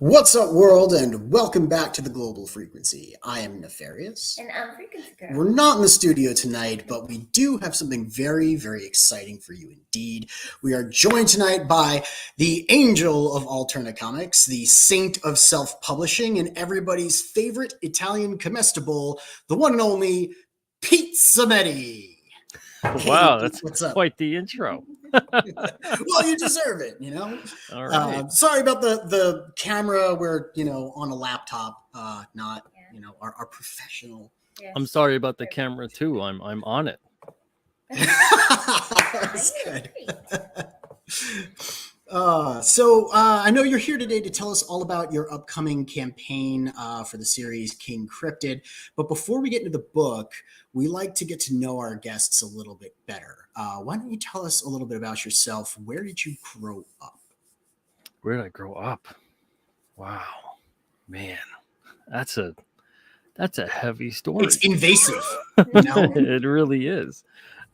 What's up, world, and welcome back to the Global Frequency. I am Nefarious. And I'm Frequency Girl. We're not in the studio tonight, but we do have something very, very exciting for you indeed. We are joined tonight by the angel of Alterna Comics, the saint of self-publishing, and everybody's favorite Italian comestible, the one and only Pete Simeti. Wow, Hey, that's what's up? quite the intro. Well, you deserve it, you know. All right. Sorry about the camera. We're on a laptop, not our professional. Yes. I'm sorry about the camera too. I'm on it. That's good. So I know you're here today to tell us all about your upcoming campaign for the series King Cryptid. But before we get into the book, we like to get to know our guests a little bit better. Why don't you tell us a little bit about yourself? Where did you grow up? Where did I grow up? Wow, man, that's a heavy story. It's invasive. You know? It really is.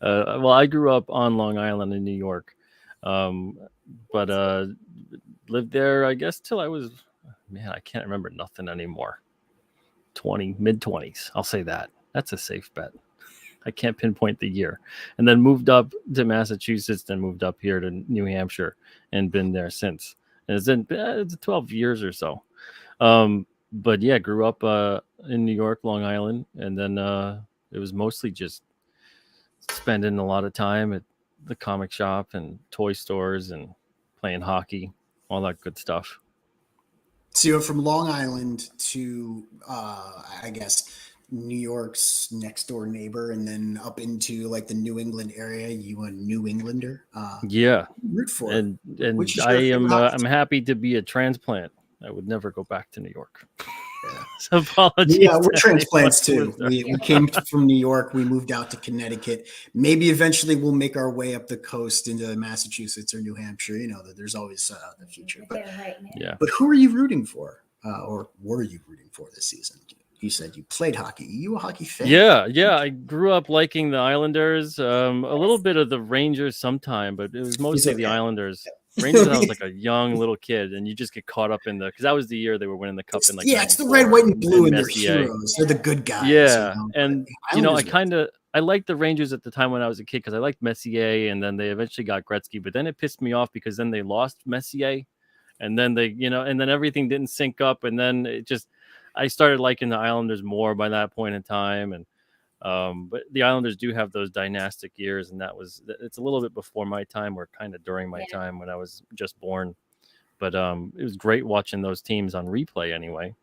Well, I grew up on Long Island in New York, but lived there, I guess, till I was, I can't remember nothing anymore. Mid-20s. I'll say that. That's a safe bet. I can't pinpoint the year. And then moved up to Massachusetts, then moved up here to New Hampshire and been there since. And it's 12 years or so. But yeah, grew up in New York, Long Island. And then it was mostly just spending a lot of time at the comic shop and toy stores and playing hockey, all that good stuff. So you're from Long Island to, I guess, New York's next door neighbor, and then up into like the New England area. You a New Englander? Yeah, root for it. And I am I'm happy to be a transplant. I would never go back to New York. Yeah. So apologies. Yeah, we're transplants too. We came from New York. We moved out to Connecticut. Maybe eventually we'll make our way up the coast into Massachusetts or New Hampshire. You know that there's always the future. But, yeah. But who are you rooting for, or were you rooting for this season? You said you played hockey. Are you a hockey fan? Yeah. I grew up liking the Islanders, a little bit of the Rangers sometime, but it was mostly the Islanders. Yeah. Rangers, I was like a young little kid, and you just get caught up in because that was the year they were winning the cup in it's the red, white, and blue, and they're heroes. They're the good guys. Yeah, and I liked the Rangers at the time when I was a kid because I liked Messier, and then they eventually got Gretzky, but then it pissed me off because then they lost Messier, and then and then everything didn't sync up, and then I started liking the Islanders more by that point in time, and but the Islanders do have those dynastic years, and it's a little bit before my time or kind of during my time when I was just born. But it was great watching those teams on replay anyway.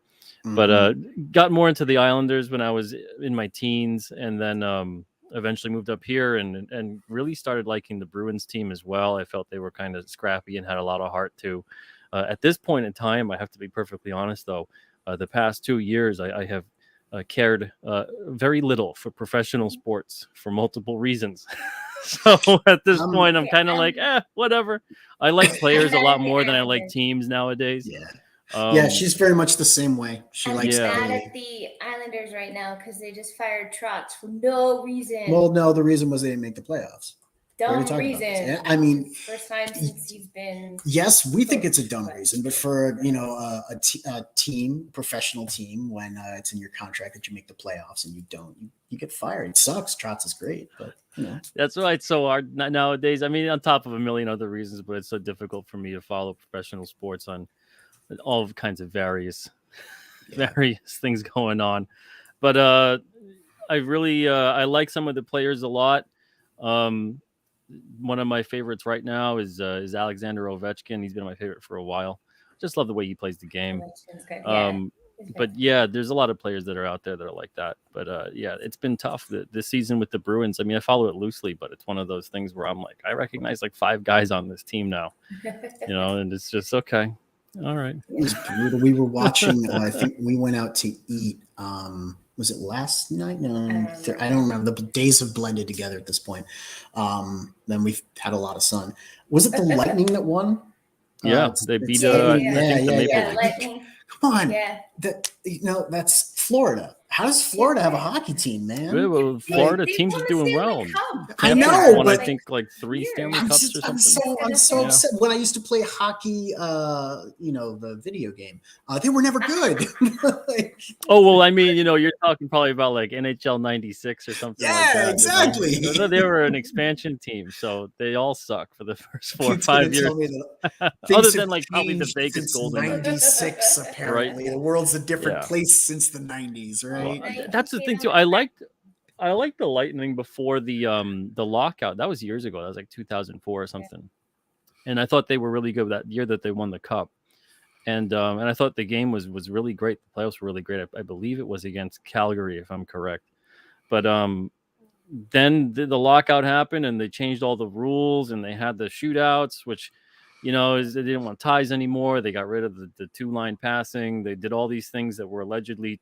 Mm-hmm. But got more into the Islanders when I was in my teens, and then eventually moved up here and really started liking the Bruins team as well. I felt they were kind of scrappy and had a lot of heart too. At this point in time, I have to be perfectly honest though, the past 2 years I have cared very little for professional sports for multiple reasons. So at this point, I'm kind of like, whatever. I like players a lot more than I like teams nowadays. Yeah, she's very much the same way. I'm mad at the Islanders right now because they just fired Trotz for no reason. Well, no, the reason was they didn't make the playoffs. Dumb reason. I mean, first time since he's been. Yes, we think it's a dumb reason, but for a team, professional team, when it's in your contract that you make the playoffs and you don't, you get fired. It sucks. Trotz is great, but that's why it's so hard nowadays. I mean, on top of a million other reasons, but it's so difficult for me to follow professional sports on all kinds of various things going on. But I really I like some of the players a lot. One of my favorites right now is Alexander Ovechkin. He's been my favorite for a while. Just love the way he plays the game. But yeah, there's a lot of players that are out there that are like that. But it's been tough this season with the Bruins. I mean, I follow it loosely, but it's one of those things where I'm like, I recognize like 5 guys on this team now, and it's just okay. All right. It was brutal. We were watching. I think we went out to eat. Was it last night? No, I don't remember. The days have blended together at this point. Then we've had a lot of sun. Was it the Lightning that won? Yeah, they beat. I think the Maple Leafs. Come on. Yeah. That's Florida. How does Florida have a hockey team, man? Well, Florida They teams are won the doing Stanley well. Cup. I Tampa's know, won, I but think, like 3 Weird. Stanley I'm, Cups or I'm something. so Yeah. upset. When I used to play hockey, the video game, they were never good. Like, Oh, well, I mean, you're talking probably about like NHL 96 or something like yeah, that. exactly. They were an expansion team, so they all suck for the first 4 or Pete's gonna 5 years. tell me that Other things have than like probably the changed Vegas since Golden Knights. '96. Apparently, the world's a different Yeah. place since the '90s, right? Well, that's the thing too. I liked the Lightning before the lockout. That was years ago. That was like 2004 or something. And I thought they were really good that year that they won the cup. And I thought the game was really great. The playoffs were really great. I believe it was against Calgary, if I'm correct. But then the lockout happened, and they changed all the rules, and they had the shootouts, which they didn't want ties anymore. They got rid of the 2-line passing. They did all these things that were allegedly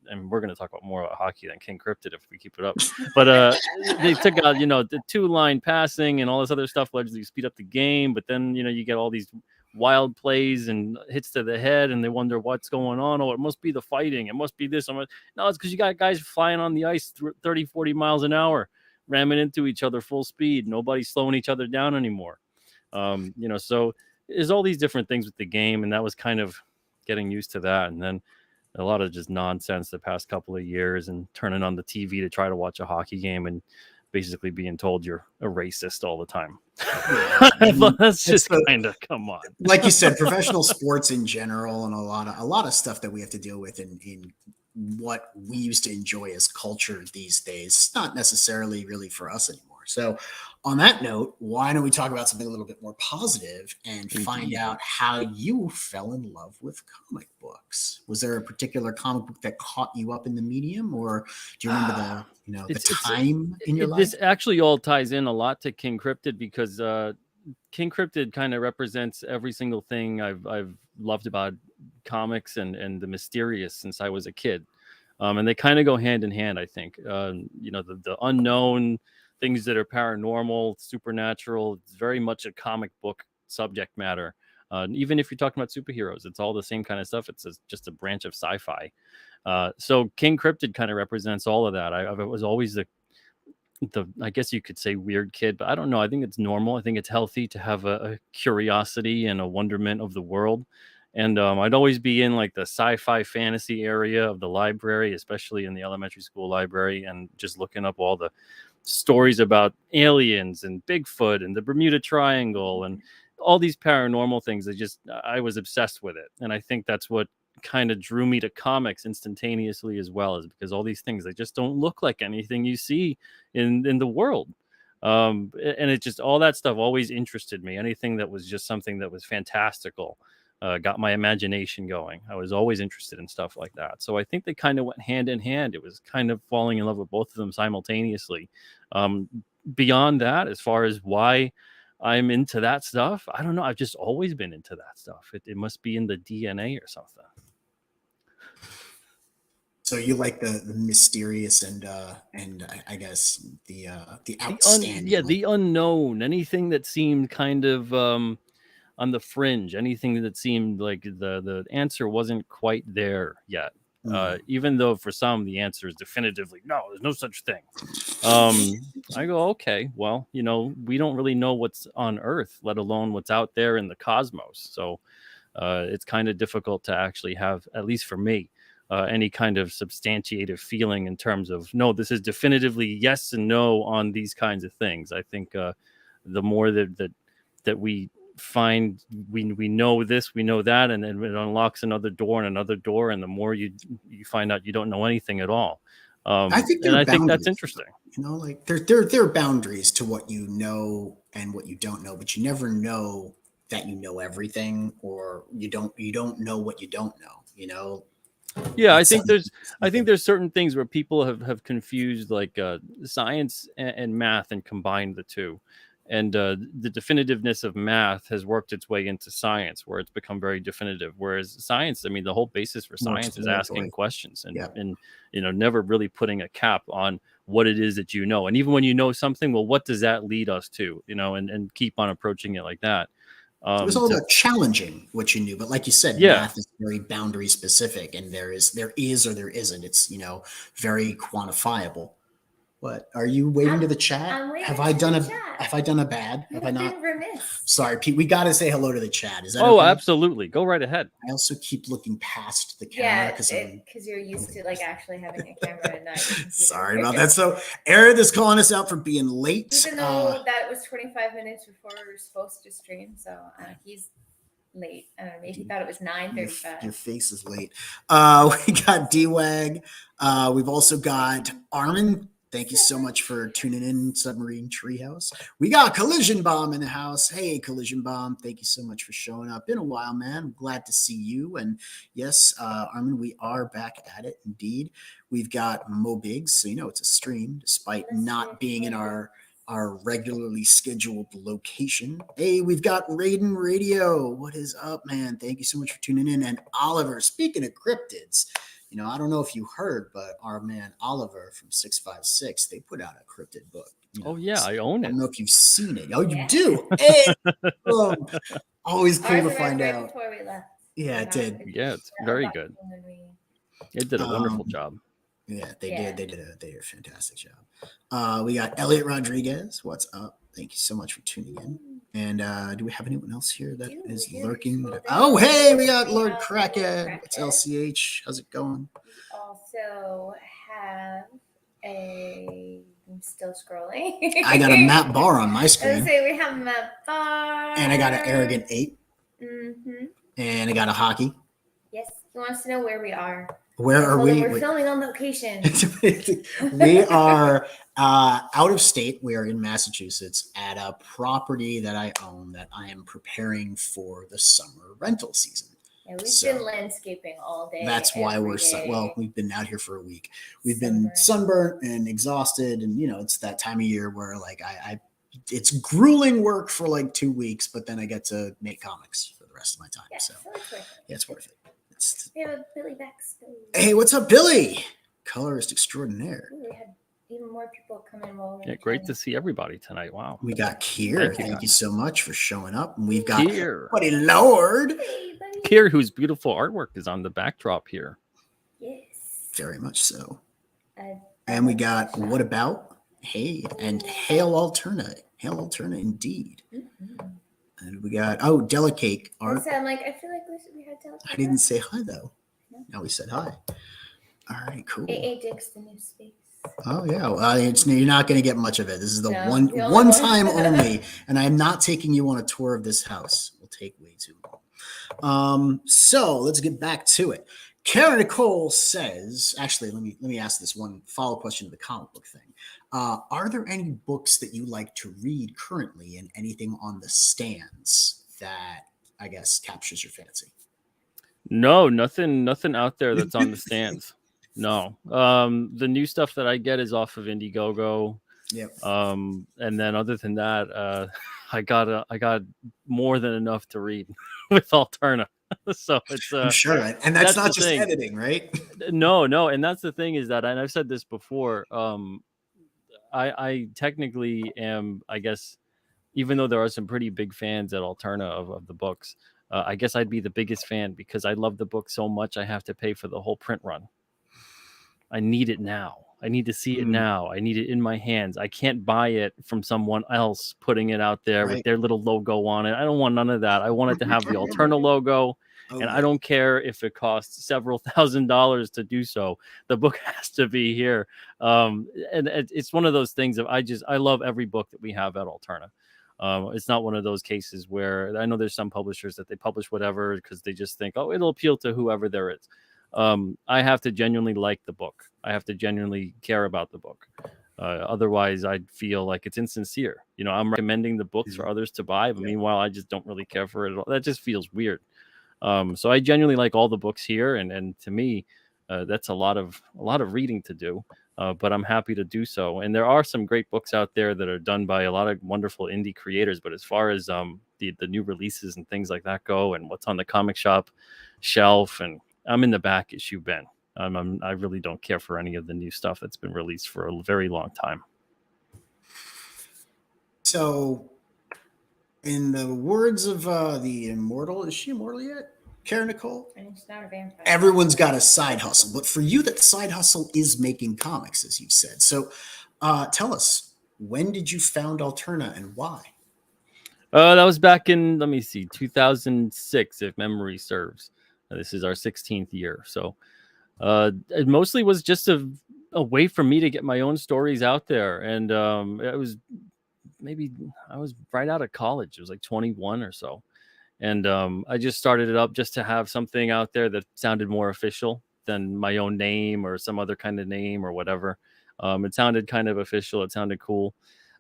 and we're going to talk about more about hockey than King Cryptid if we keep it up. But they took out the 2-line passing and all this other stuff allegedly to speed up the game. But then you get all these wild plays and hits to the head, and they wonder what's going on. Oh, it must be the fighting. It must be this. No, it's because you got guys flying on the ice 30, 40 miles an hour, ramming into each other full speed. Nobody's slowing each other down anymore. So there's all these different things with the game, and that was kind of getting used to that. And then a lot of just nonsense the past couple of years, and turning on the TV to try to watch a hockey game and basically being told you're a racist all the time. That's just kind of, come on. Like you said, professional sports in general, and a lot of stuff that we have to deal with in what we used to enjoy as culture these days. It's not necessarily really for us anymore. So on that note, why don't we talk about something a little bit more positive and find out how you fell in love with comic books? Was there a particular comic book that caught you up in the medium, or do you remember the time in your life? This actually all ties in a lot to King Cryptid, because King Cryptid kind of represents every single thing I've loved about comics and the mysterious since I was a kid. And they kind of go hand in hand, I think. The unknown, things that are paranormal, supernatural. It's very much a comic book subject matter. Even if you're talking about superheroes, it's all the same kind of stuff. It's just a branch of sci-fi. So King Cryptid kind of represents all of that. I was always the I guess you could say weird kid, but I don't know. I think it's normal. I think it's healthy to have a curiosity and a wonderment of the world. And I'd always be in like the sci-fi fantasy area of the library, especially in the elementary school library, and just looking up all the stories about aliens and Bigfoot and the Bermuda Triangle and all these paranormal things. I was obsessed with it. And I think that's what kind of drew me to comics instantaneously as well, is because all these things, they just don't look like anything you see in the world. And it just, all that stuff always interested me. Anything that was just something that was fantastical got my imagination going. I was always interested in stuff like that. So I think they kind of went hand in hand. It was kind of falling in love with both of them simultaneously. Beyond that, as far as why I'm into that stuff, I don't know. I've just always been into that stuff. It must be in the DNA or something. So you like the mysterious and I guess the outstanding, the unknown, anything that seemed kind of on the fringe, anything that seemed like the answer wasn't quite there yet. Even though for some the answer is definitively no, there's no such thing. I go, okay, well, we don't really know what's on Earth, let alone what's out there in the cosmos. So it's kind of difficult to actually have, at least for me, any kind of substantiative feeling in terms of, no, this is definitively yes and no on these kinds of things. I think the more that we find we know this, we know that, and then it unlocks another door and another door, and the more you find out you don't know anything at all. I think that's interesting. Like there are boundaries to what you know and what you don't know, but you never know that you know everything, or you don't know what you don't know. Yeah, I think there's certain things where people have confused like science and math and combined the two. And the definitiveness of math has worked its way into science, where it's become very definitive. Whereas science, I mean, the whole basis for science is asking questions and never really putting a cap on what it is that you know. And even when you know something, well, what does that lead us to? And keep on approaching it like that. It was all about challenging what you knew, but like you said, math is very boundary specific, and there is or there isn't. It's very quantifiable. What are you waiting to the chat? Have I done a bad? Have I not? Remiss. Sorry, Pete. We got to say hello to the chat. Is that okay? Okay? Absolutely. Go right ahead. I also keep looking past the camera because you're used to actually having a camera and not. Sorry about that. So Aaron is calling us out for being late. Even though that was 25 minutes before we were supposed to stream, so he's late. I don't know, maybe he thought it was 9:35. Your face is late. We got D-Wag. We've also got Armin. Thank you so much for tuning in, Submarine Treehouse. We got Collision Bomb in the house. Hey, Collision Bomb. Thank you so much for showing up. Been a while, man. I'm glad to see you. And yes, Armin, we are back at it indeed. We've got Mo Biggs, so it's a stream despite not being in our regularly scheduled location. Hey, we've got Raiden Radio. What is up, man? Thank you so much for tuning in. And Oliver, speaking of cryptids, I don't know if you heard, but our man Oliver from 656, they put out a cryptid book. Oh yeah, I own it. I don't know if you've seen it. Oh, you do? Hey, always cool to find out. Before we left. Yeah, it did. Yeah, it's very good. It did a wonderful job. Yeah, they did. They did a fantastic job. We got Elliot Rodriguez. What's up? Thank you so much for tuning in. And do we have anyone else here that is lurking? Oh, hey, we got Lord Crackhead. It's LCH. How's it going? We also have I'm still scrolling. I got a Matt Barr on my screen. I was say we have Matt Barr. And I got an Arrogant 8. Mm-hmm. And I got a Hockey. Yes, he wants to know where we are. Where are we? We're filming on location. We are out of state. We are in Massachusetts at a property that I own that I am preparing for the summer rental season. Yeah, we've been landscaping all day. That's why we've been out here for a week. We've been sunburnt and exhausted, and it's that time of year where it's grueling work for 2 weeks, but then I get to make comics for the rest of my time. Yeah, so it's worth it. We have a Billy Bex. Hey, what's up, Billy? Colorist extraordinaire. We had even more people come in while yeah, great to see everybody tonight. Wow. We got Kier. Thank you so much for showing up. And we've got Buddy Lord. Hey, buddy. Kier, whose beautiful artwork is on the backdrop here. Yes. Very much so. And we got What About? Hey, and Hail Alterna. Hail Alterna indeed. Mm-hmm. And we got Delicate Art. I feel like we had Delicate. I didn't say hi though. No, we said hi. All right, cool. AA digs the new space. Oh yeah, well, you're not going to get much of it. This is the one time only, and I'm not taking you on a tour of this house. It'll take way too long. So let's get back to it. Karen Nicole says, actually, let me ask this one follow-up question to the comic book thing. Are there any books that you like to read currently, and anything on the stands that I guess captures your fancy? No, nothing out there that's on the stands. No. The new stuff that I get is off of Indiegogo. Yep. And then other than that, I got more than enough to read with Alterna. So it's I'm sure, and that's not just editing, right? No, and that's the thing is that, and I've said this before, I technically am, I guess, even though there are some pretty big fans at Alterna of the books, I guess I'd be the biggest fan because I love the book so much I have to pay for the whole print run. I need it now. I need to see it now. I need it in my hands. I can't buy it from someone else putting it out there with their little logo on it. I don't want none of that. I want it to have the Alterna logo. And I don't care if it costs several $1,000s to do so. The book has to be here. And it's one of those things of I love every book that we have at Alterna. It's not one of those cases where I know there's some publishers that they publish whatever because they just think, oh, it'll appeal to whoever there is. I have to genuinely like the book. I have to genuinely care about the book. Otherwise, I'd feel like it's insincere. I'm recommending the books for others to buy, but meanwhile, I just don't really care for it at all. That just feels weird. So I genuinely like all the books here, and to me, that's a lot of reading to do. But I'm happy to do so. And there are some great books out there that are done by a lot of wonderful indie creators. But as far as the new releases and things like that go, and what's on the comic shop shelf, and I'm in the back issue bin. I really don't care for any of the new stuff that's been released for a very long time. So In the words of the immortal, is she immortal yet? Karen Nicole? And she's not a vampire. Everyone's got a side hustle, but for you, that side hustle is making comics, as you've said. So tell us, when did you found Alterna and why? That was back in, let me see, 2006, if memory serves. This is our 16th year. So it mostly was just a way for me to get my own stories out there. And it was maybe I was right out of college. It was like 21 or so. And I just started it up just to have something out there that sounded more official than my own name or some other kind of name or whatever. It sounded kind of official. It sounded cool.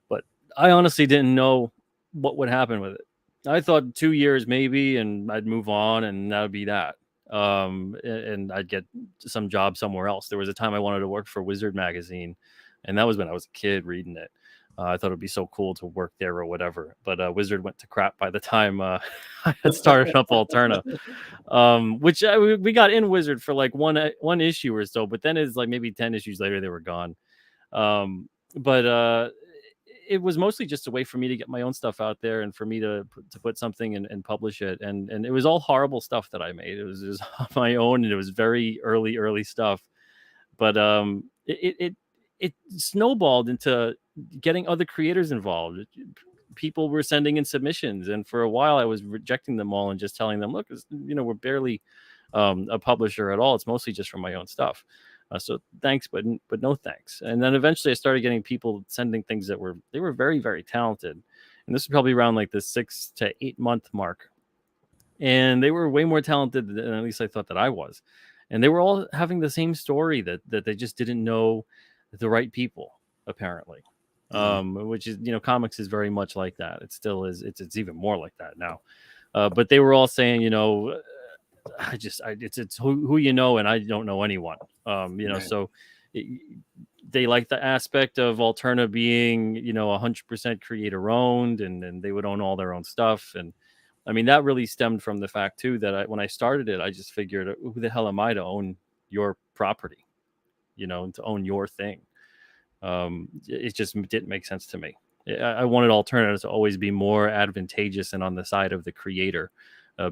But I honestly didn't know what would happen with it. I thought 2 years maybe, and I'd move on, and that would be that. And I'd get some job somewhere else. There was a time I wanted to work for Wizard magazine, and that was when I was a kid reading it. I thought it'd be so cool to work there or whatever, but Wizard went to crap by the time I had started up Alterna, which we got in Wizard for like one issue or so, but then it's like maybe 10 issues later they were gone. But it was mostly just a way for me to get my own stuff out there and for me to put something and publish it. And it was all horrible stuff that I made. It was on my own, and it was very early stuff. But it snowballed into getting other creators involved. People were sending in submissions, and for a while I was rejecting them all and just telling them, look, we're barely a publisher at all. It's mostly just from my own stuff. So thanks, but no thanks. And then eventually I started getting people sending things that were very, very talented. And this was probably around like the 6 to 8 month mark. And they were way more talented than at least I thought that I was. And they were all having the same story that they just didn't know the right people, apparently. Which is, comics is very much like that. It still is. It's even more like that now. But they were all saying, it's who you know, and I don't know anyone. Right. So they like the aspect of Alterna being, 100% creator owned, and they would own all their own stuff. And I mean, that really stemmed from the fact too that when I started it, I just figured, who the hell am I to own your property, and to own your thing? It just didn't make sense to me. I wanted Alterna to always be more advantageous and on the side of the creator.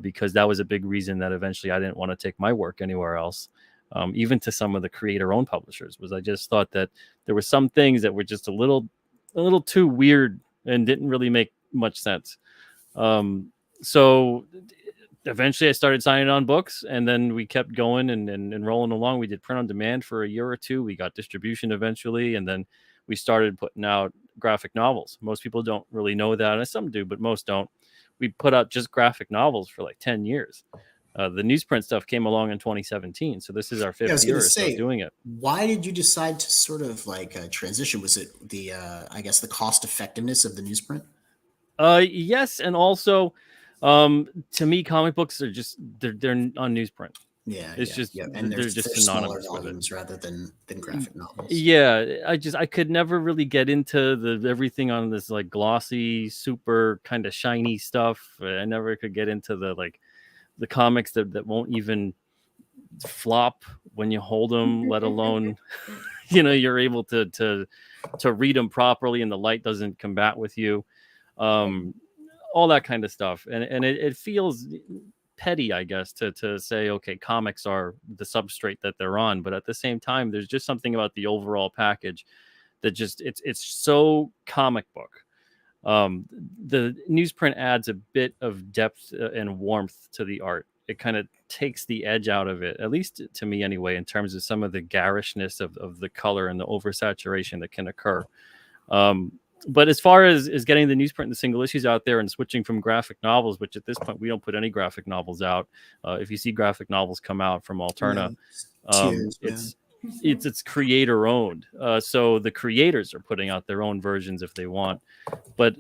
Because that was a big reason that eventually I didn't want to take my work anywhere else, even to some of the creator-owned publishers. Was I just thought that there were some things that were just a little too weird and didn't really make much sense. So eventually I started signing on books, and then we kept going and rolling along. We did print on demand for a year or two. We got distribution eventually, and then we started putting out graphic novels. Most people don't really know that, and some do, but most don't. We put out just graphic novels for like 10 years. The newsprint stuff came along in 2017. So this is our 5th year or so doing it. Why did you decide to sort of like transition? Was it the, I guess, the cost effectiveness of the newsprint? Yes. And also, to me, comic books are just, they're on newsprint. Yeah, it's just and they're just synonymous with volumes it. rather than graphic novels. Yeah, I could never really get into the everything on this like glossy, super kind of shiny stuff. I never could get into the comics that won't even flop when you hold them, let alone you're able to read them properly and the light doesn't combat with you. All that kind of stuff, and it feels petty, I guess, to say, okay, comics are the substrate that they're on, but at the same time, there's just something about the overall package that just it's so comic book. The newsprint adds a bit of depth and warmth to the art. It kind of takes the edge out of it, at least to me anyway, in terms of some of the garishness of the color and the oversaturation that can occur. But as far as getting the newsprint and the single issues out there and switching from graphic novels, which at this point we don't put any graphic novels out. If you see graphic novels come out from Alterna, it's creator owned. So the creators are putting out their own versions if they want. But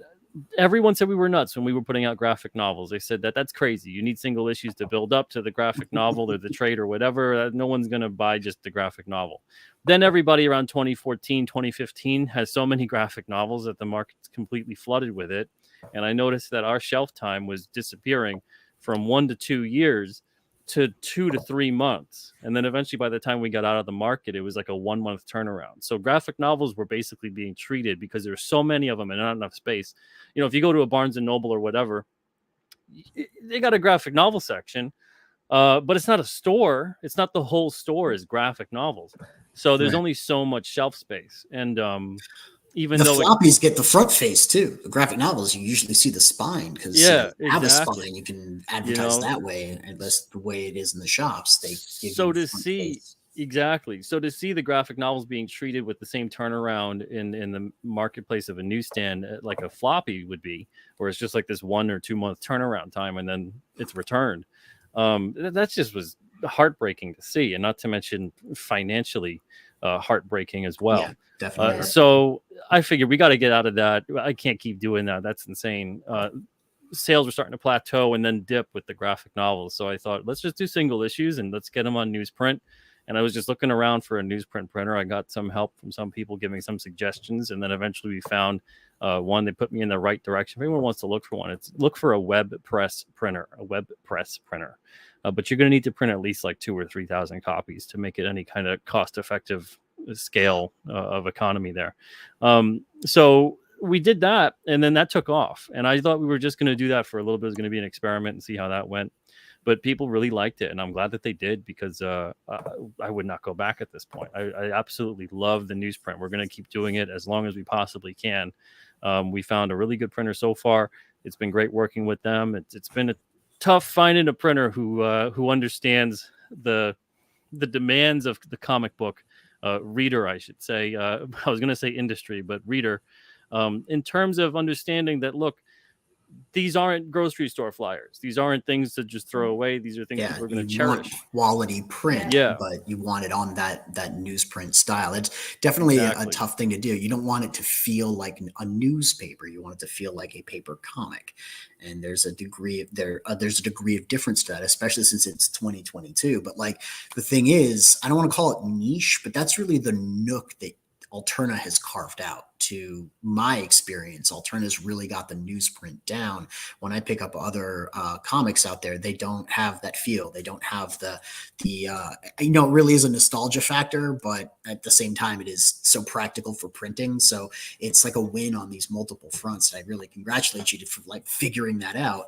everyone said we were nuts when we were putting out graphic novels. They said that's crazy. You need single issues to build up to the graphic novel or the trade or whatever. No one's going to buy just the graphic novel. Then everybody around 2014, 2015 has so many graphic novels that the market's completely flooded with it. And I noticed that our shelf time was disappearing from 1 to 2 years to 2 to 3 months. And then eventually by the time we got out of the market, it was like a 1 month turnaround. So graphic novels were basically being treated because there's so many of them and not enough space. If you go to a Barnes and Noble or whatever, they got a graphic novel section, but it's not a store. It's not the whole store is graphic novels. So there's only so much shelf space. And even the though floppies get the front face too. The graphic novels, you usually see the spine because have a spine. You can advertise that way, and that's the way it is in the shops. They give you the front face. Exactly. So to see the graphic novels being treated with the same turnaround in the marketplace of a newsstand, like a floppy would be, where it's just like this 1 or 2 month turnaround time and then it's returned. That just was heartbreaking to see, and not to mention financially heartbreaking as well. Yeah, definitely. So I figured we got to get out of that. I can't keep doing that. That's insane. Sales were starting to plateau and then dip with the graphic novels. So I thought, let's just do single issues and let's get them on newsprint. And I was just looking around for a newsprint printer. I got some help from some people giving some suggestions. And then eventually we found one. They put me in the right direction. If anyone wants to look for one, look for a web press printer, but you're going to need to print at least like 2,000 or 3,000 copies to make it any kind of cost-effective scale of economy there. So we did that, and then that took off. And I thought we were just going to do that for a little bit. It was going to be an experiment and see how that went. But people really liked it, and I'm glad that they did, because I would not go back at this point. I absolutely love the newsprint. We're going to keep doing it as long as we possibly can. We found a really good printer so far. It's been great working with them. It's been tough finding a printer who understands the demands of the comic book reader, I should say. I was going to say industry, but reader, in terms of understanding that, look, these aren't grocery store flyers. These aren't things to just throw away. These are things that we're going to cherish. Quality print, but you want it on that newsprint style. It's definitely a tough thing to do. You don't want it to feel like a newspaper. You want it to feel like a paper comic. And there's a degree of difference to that, especially since it's 2022. But like, the thing is, I don't want to call it niche, but that's really the nook that Alterna has carved out. To my experience, Alterna's really got the newsprint down. When I pick up other comics out there, they don't have that feel. They don't have the it really is a nostalgia factor, but at the same time, it is so practical for printing. So it's like a win on these multiple fronts. And I really congratulate you for like figuring that out.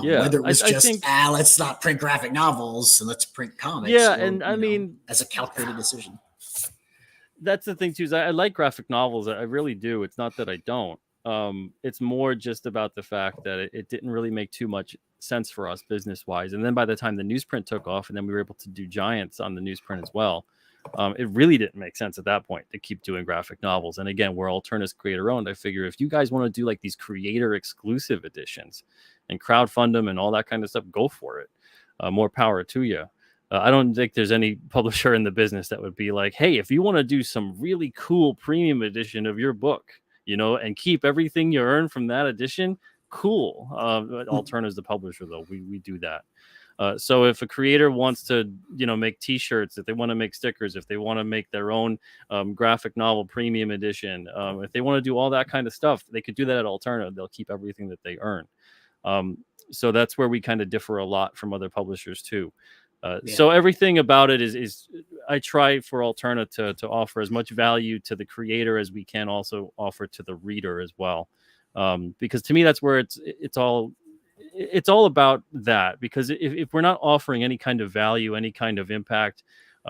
Whether it was let's not print graphic novels and let's print comics. Yeah, and I mean, as a calculated decision. That's the thing too, is I like graphic novels. I really do. It's not that I don't. It's more just about the fact that it didn't really make too much sense for us business wise. And then by the time the newsprint took off, and then we were able to do giants on the newsprint as well, it really didn't make sense at that point to keep doing graphic novels. And again, we're Alterna's creator owned. I figure if you guys want to do like these creator exclusive editions and crowdfund them and all that kind of stuff, go for it. More power to you. I don't think there's any publisher in the business that would be like, hey, if you want to do some really cool premium edition of your book, and keep everything you earn from that edition, cool. Alterna is the publisher, though. We do that. So if a creator wants to, make T-shirts, if they want to make stickers, if they want to make their own graphic novel premium edition, if they want to do all that kind of stuff, they could do that at Alterna. They'll keep everything that they earn. So that's where we kind of differ a lot from other publishers, too. So everything about it is I try for Alterna to offer as much value to the creator as we can also offer to the reader as well. Because to me, that's where it's all about that. Because if we're not offering any kind of value, any kind of impact,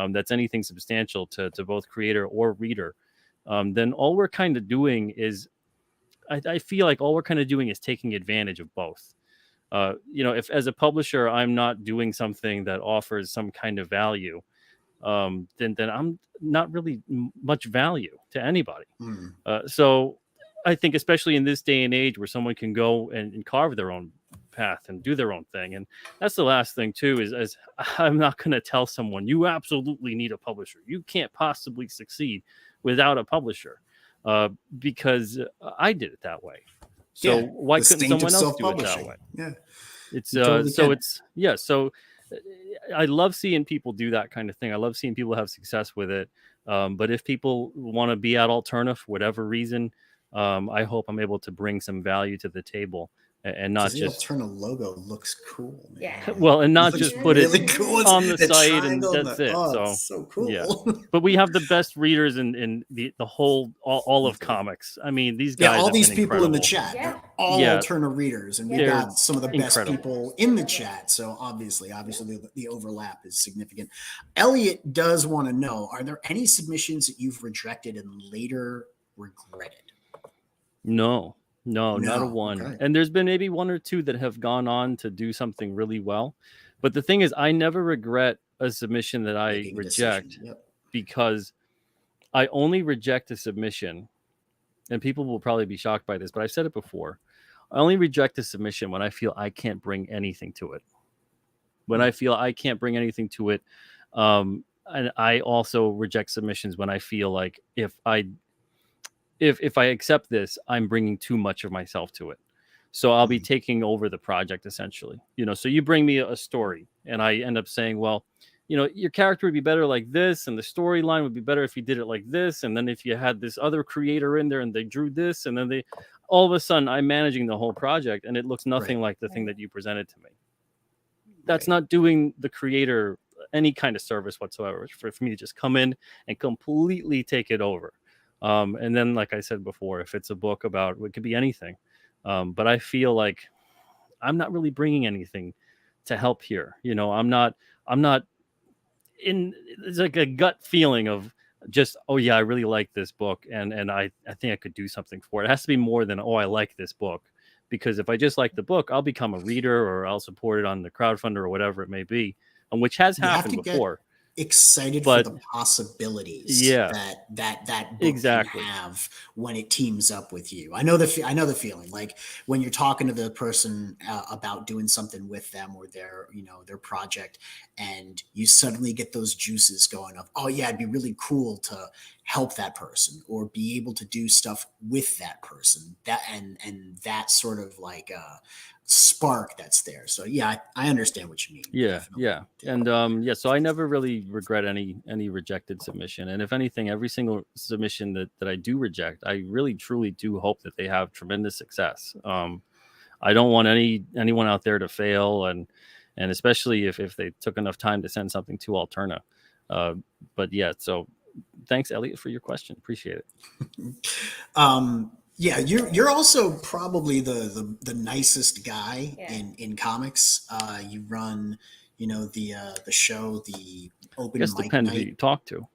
that's anything substantial to both creator or reader, then all we're kind of doing is, I feel like all we're kind of doing is taking advantage of both. If as a publisher, I'm not doing something that offers some kind of value, then I'm not really much value to anybody. So I think, especially in this day and age where someone can go and carve their own path and do their own thing. And that's the last thing too, is I'm not going to tell someone you absolutely need a publisher. You can't possibly succeed without a publisher, because I did it that way. So why couldn't someone else do it that way? Yeah. It's so I love seeing people do that kind of thing. I love seeing people have success with it. But if people want to be at Alterna for whatever reason, I hope I'm able to bring some value to the table and not the just Alterna logo looks cool, man. Yeah. well, and not It just looks put really it cool. on the The site and triangle that's it. oh, So it's so cool. yeah, but we have the best readers in the whole all of comics. I mean, these guys all have these been people in the incredible. chat, Yeah. they're all Yeah. Alterna readers, and we've They're got some of the best incredible. people in the chat. So obviously the overlap is significant. Elliot does want to know: are there any submissions that you've rejected and later regretted? No, not a one. Okay. And there's been maybe one or two that have gone on to do something really well. But the thing is, I never regret a submission that I Making a reject decision. Yep. because I only reject a submission, and people will probably be shocked by this, but I've said it before. I only reject a submission when I feel I can't bring anything to it. When I feel I can't bring anything to it, and I also reject submissions when I feel like if I accept this, I'm bringing too much of myself to it. So I'll be taking over the project essentially. So you bring me a story and I end up saying, well, your character would be better like this, and the storyline would be better if you did it like this. And then if you had this other creator in there and they drew this, and then all of a sudden I'm managing the whole project and it looks nothing like the thing that you presented to me. That's not doing the creator any kind of service whatsoever for me to just come in and completely take it over. And then, like I said before, if it's a book about, it could be anything. But I feel like I'm not really bringing anything to help here. I'm not it's like a gut feeling of just, oh yeah, I really like this book. And I think I could do something for it. It has to be more than, oh, I like this book. Because if I just like the book, I'll become a reader or I'll support it on the crowdfunder or whatever it may be, which has happened before. Excited for the possibilities that book exactly can have when it teams up with you. I know the feeling, like when you're talking to the person about doing something with them or their project, and you suddenly get those juices going of, oh yeah, it'd be really cool to help that person or be able to do stuff with that person, that and that sort of like spark that's there. So yeah, I understand what you mean. Yeah. And so I never really regret any rejected submission, and if anything, every single submission that I do reject, I really truly do hope that they have tremendous success. I don't want anyone out there to fail, and especially if they took enough time to send something to Alterna. But yeah, so thanks, Elliot, for your question. Appreciate it. Yeah, you're also probably the nicest guy in comics. You run, the show, the open mic Depends night. who you talk to.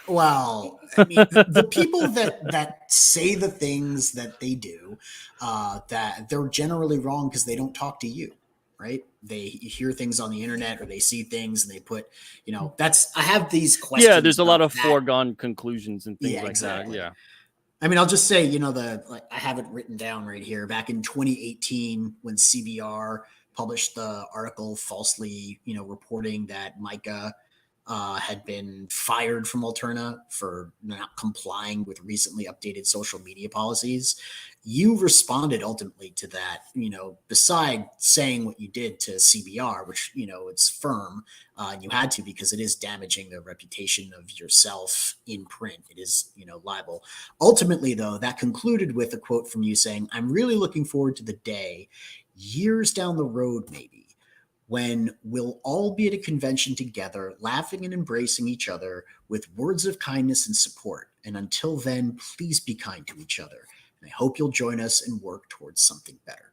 Well, I mean, the people that say the things that they do, that they're generally wrong because they don't talk to you, right? They hear things on the internet or they see things and they put, I have these questions. Yeah, there's a lot of foregone conclusions and things like that. Yeah. I mean, I'll just say, I have it written down right here. Back in 2018, when CBR published the article falsely, reporting that Micah had been fired from Alterna for not complying with recently updated social media policies, you responded ultimately to that, beside saying what you did to CBR, which, it's firm, and you had to because it is damaging the reputation of yourself in print. It is, libel. Ultimately, though, that concluded with a quote from you saying, "I'm really looking forward to the day, years down the road maybe, when we'll all be at a convention together, laughing and embracing each other with words of kindness and support. And until then, please be kind to each other. And I hope you'll join us and work towards something better."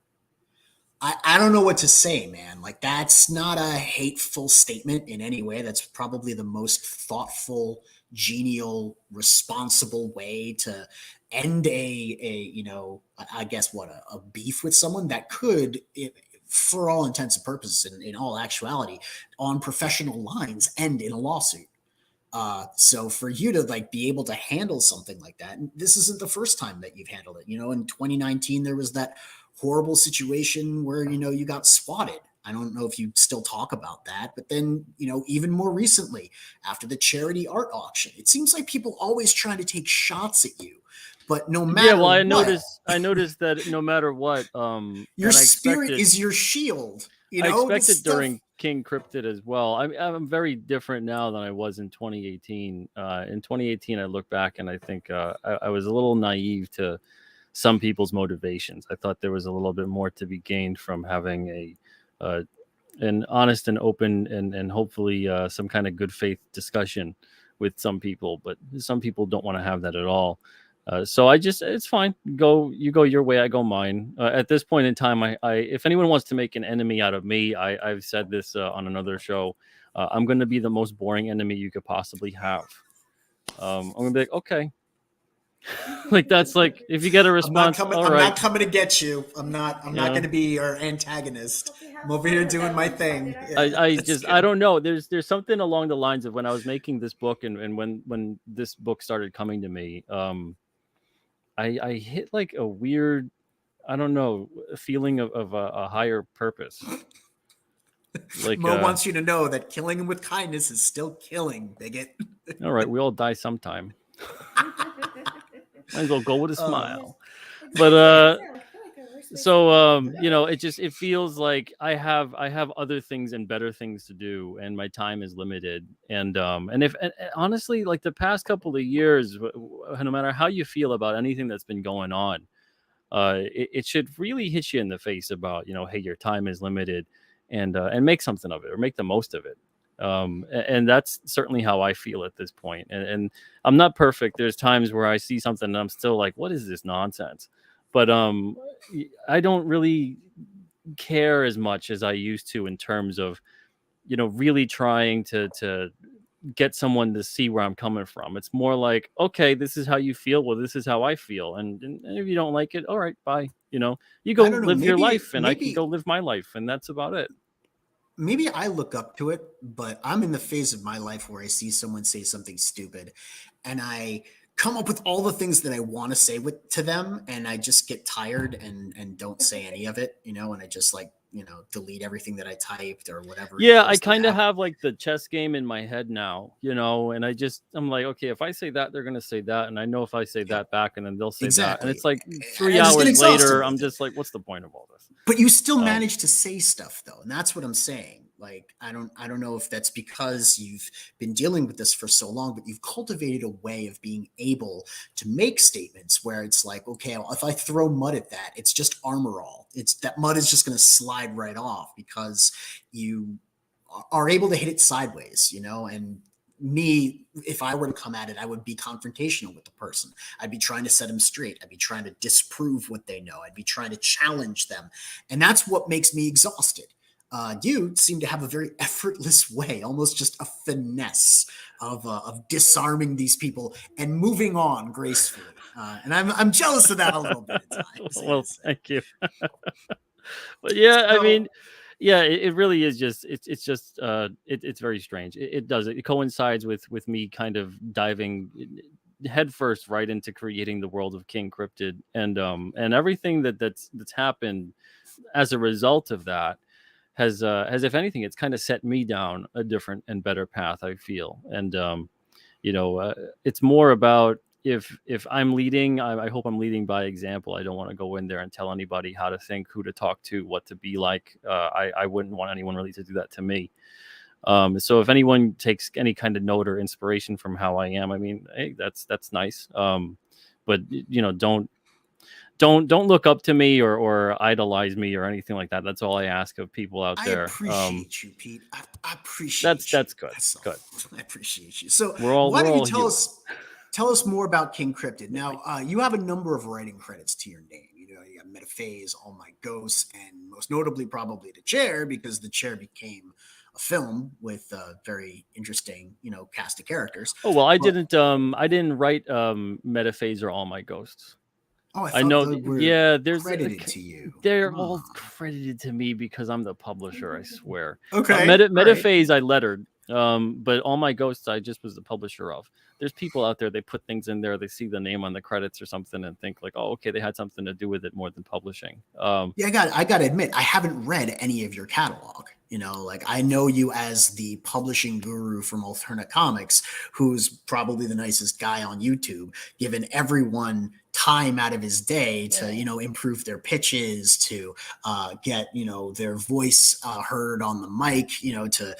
I don't know what to say, man. Like, that's not a hateful statement in any way. That's probably the most thoughtful, genial, responsible way to end I guess a beef with someone that could, for all intents and purposes, in all actuality, on professional lines, end in a lawsuit. So for you to be able to handle something like that, and this isn't the first time that you've handled it. In 2019, there was that horrible situation where, you got swatted. I don't know if you still talk about that, but then, even more recently, after the charity art auction, it seems like people always trying to take shots at you. But no matter I noticed that no matter what, your spirit is your shield. I expected during King Cryptid as well. I'm very different now than I was in 2018. In 2018, I look back and I think I was a little naive to some people's motivations. I thought there was a little bit more to be gained from having an honest and open and hopefully some kind of good faith discussion with some people, but some people don't want to have that at all. So it's fine. You go your way, I go mine. At this point in time, I if anyone wants to make an enemy out of me, I've said this on another show. I'm going to be the most boring enemy you could possibly have. I'm going to be like, okay. Like, that's like, if you get a response, I'm not coming to get you. I'm not going to be your antagonist. I'm over here doing my thing. I don't know. There's something along the lines of when I was making this book and when this book started coming to me, I hit like a weird, I don't know, feeling of a higher purpose. Like, Mo wants you to know that killing him with kindness is still killing, bigot. All right, we all die sometime. Might as well go with a smile. But so it feels like I have other things and better things to do, and my time is limited. And honestly, like the past couple of years, no matter how you feel about anything that's been going on, it should really hit you in the face about, hey, your time is limited, and make something of it or make the most of it. And that's certainly how I feel at this point. And I'm not perfect. There's times where I see something and I'm still like, what is this nonsense? But I don't really care as much as I used to in terms of, really trying to get someone to see where I'm coming from. It's more like, okay, this is how you feel. Well, this is how I feel. And if you don't like it, all right, bye. You go live your life and I can go live my life. And that's about it. Maybe I look up to it, but I'm in the phase of my life where I see someone say something stupid and I come up with all the things that I want to say to them. And I just get tired and don't say any of it, and I just delete everything that I typed or whatever. Yeah, I kind of have like the chess game in my head now, and I'm like, okay, if I say that, they're going to say that. And I know if I say that back and then they'll say that. And it's like 3 hours later, I'm just like, what's the point of all this? But you still manage to say stuff though. And that's what I'm saying. Like, I don't know if that's because you've been dealing with this for so long, but you've cultivated a way of being able to make statements where it's like, okay, if I throw mud at that, it's just armor all. It's that mud is just going to slide right off because you are able to hit it sideways, and me, if I were to come at it, I would be confrontational with the person. I'd be trying to set them straight. I'd be trying to disprove what they know. I'd be trying to challenge them. And that's what makes me exhausted. You seem to have a very effortless way, almost just a finesse of disarming these people and moving on gracefully. And I'm jealous of that a little bit at times. Well, thank you. But yeah, I mean, yeah, it really is just it's very strange. It coincides with me kind of diving headfirst right into creating the world of King Cryptid, and everything that's happened as a result of that has if anything, it's kind of set me down a different and better path, I feel. And it's more about if I'm leading, I hope I'm leading by example. I don't want to go in there and tell anybody how to think, who to talk to, what to be like. I wouldn't want anyone really to do that to me. So if anyone takes any kind of note or inspiration from how I am, I mean, hey, that's nice. But don't look up to me or idolize me or anything like that. That's all I ask of people out there. I appreciate you, Pete. I appreciate that's good. Good. I appreciate you. So why don't you tell us more about King Cryptid? Now, you have a number of writing credits to your name. You got Metaphase, All My Ghosts, and most notably probably The Chair, because The Chair became a film with a very interesting, cast of characters. Oh, well, I didn't write Metaphase or All My Ghosts. Oh, I know. Yeah, there's credited to you. They're all credited to me because I'm the publisher. I swear. Okay. Metaphase I lettered, but All My Ghosts I just was the publisher of. There's people out there, they put things in there, they see the name on the credits or something and think like, oh, okay, they had something to do with it more than publishing. Yeah, I got to admit, I haven't read any of your catalog. Like I know you as the publishing guru from Alterna Comics, who's probably the nicest guy on YouTube, giving everyone time out of his day to, improve their pitches, to get, their voice heard on the mic, to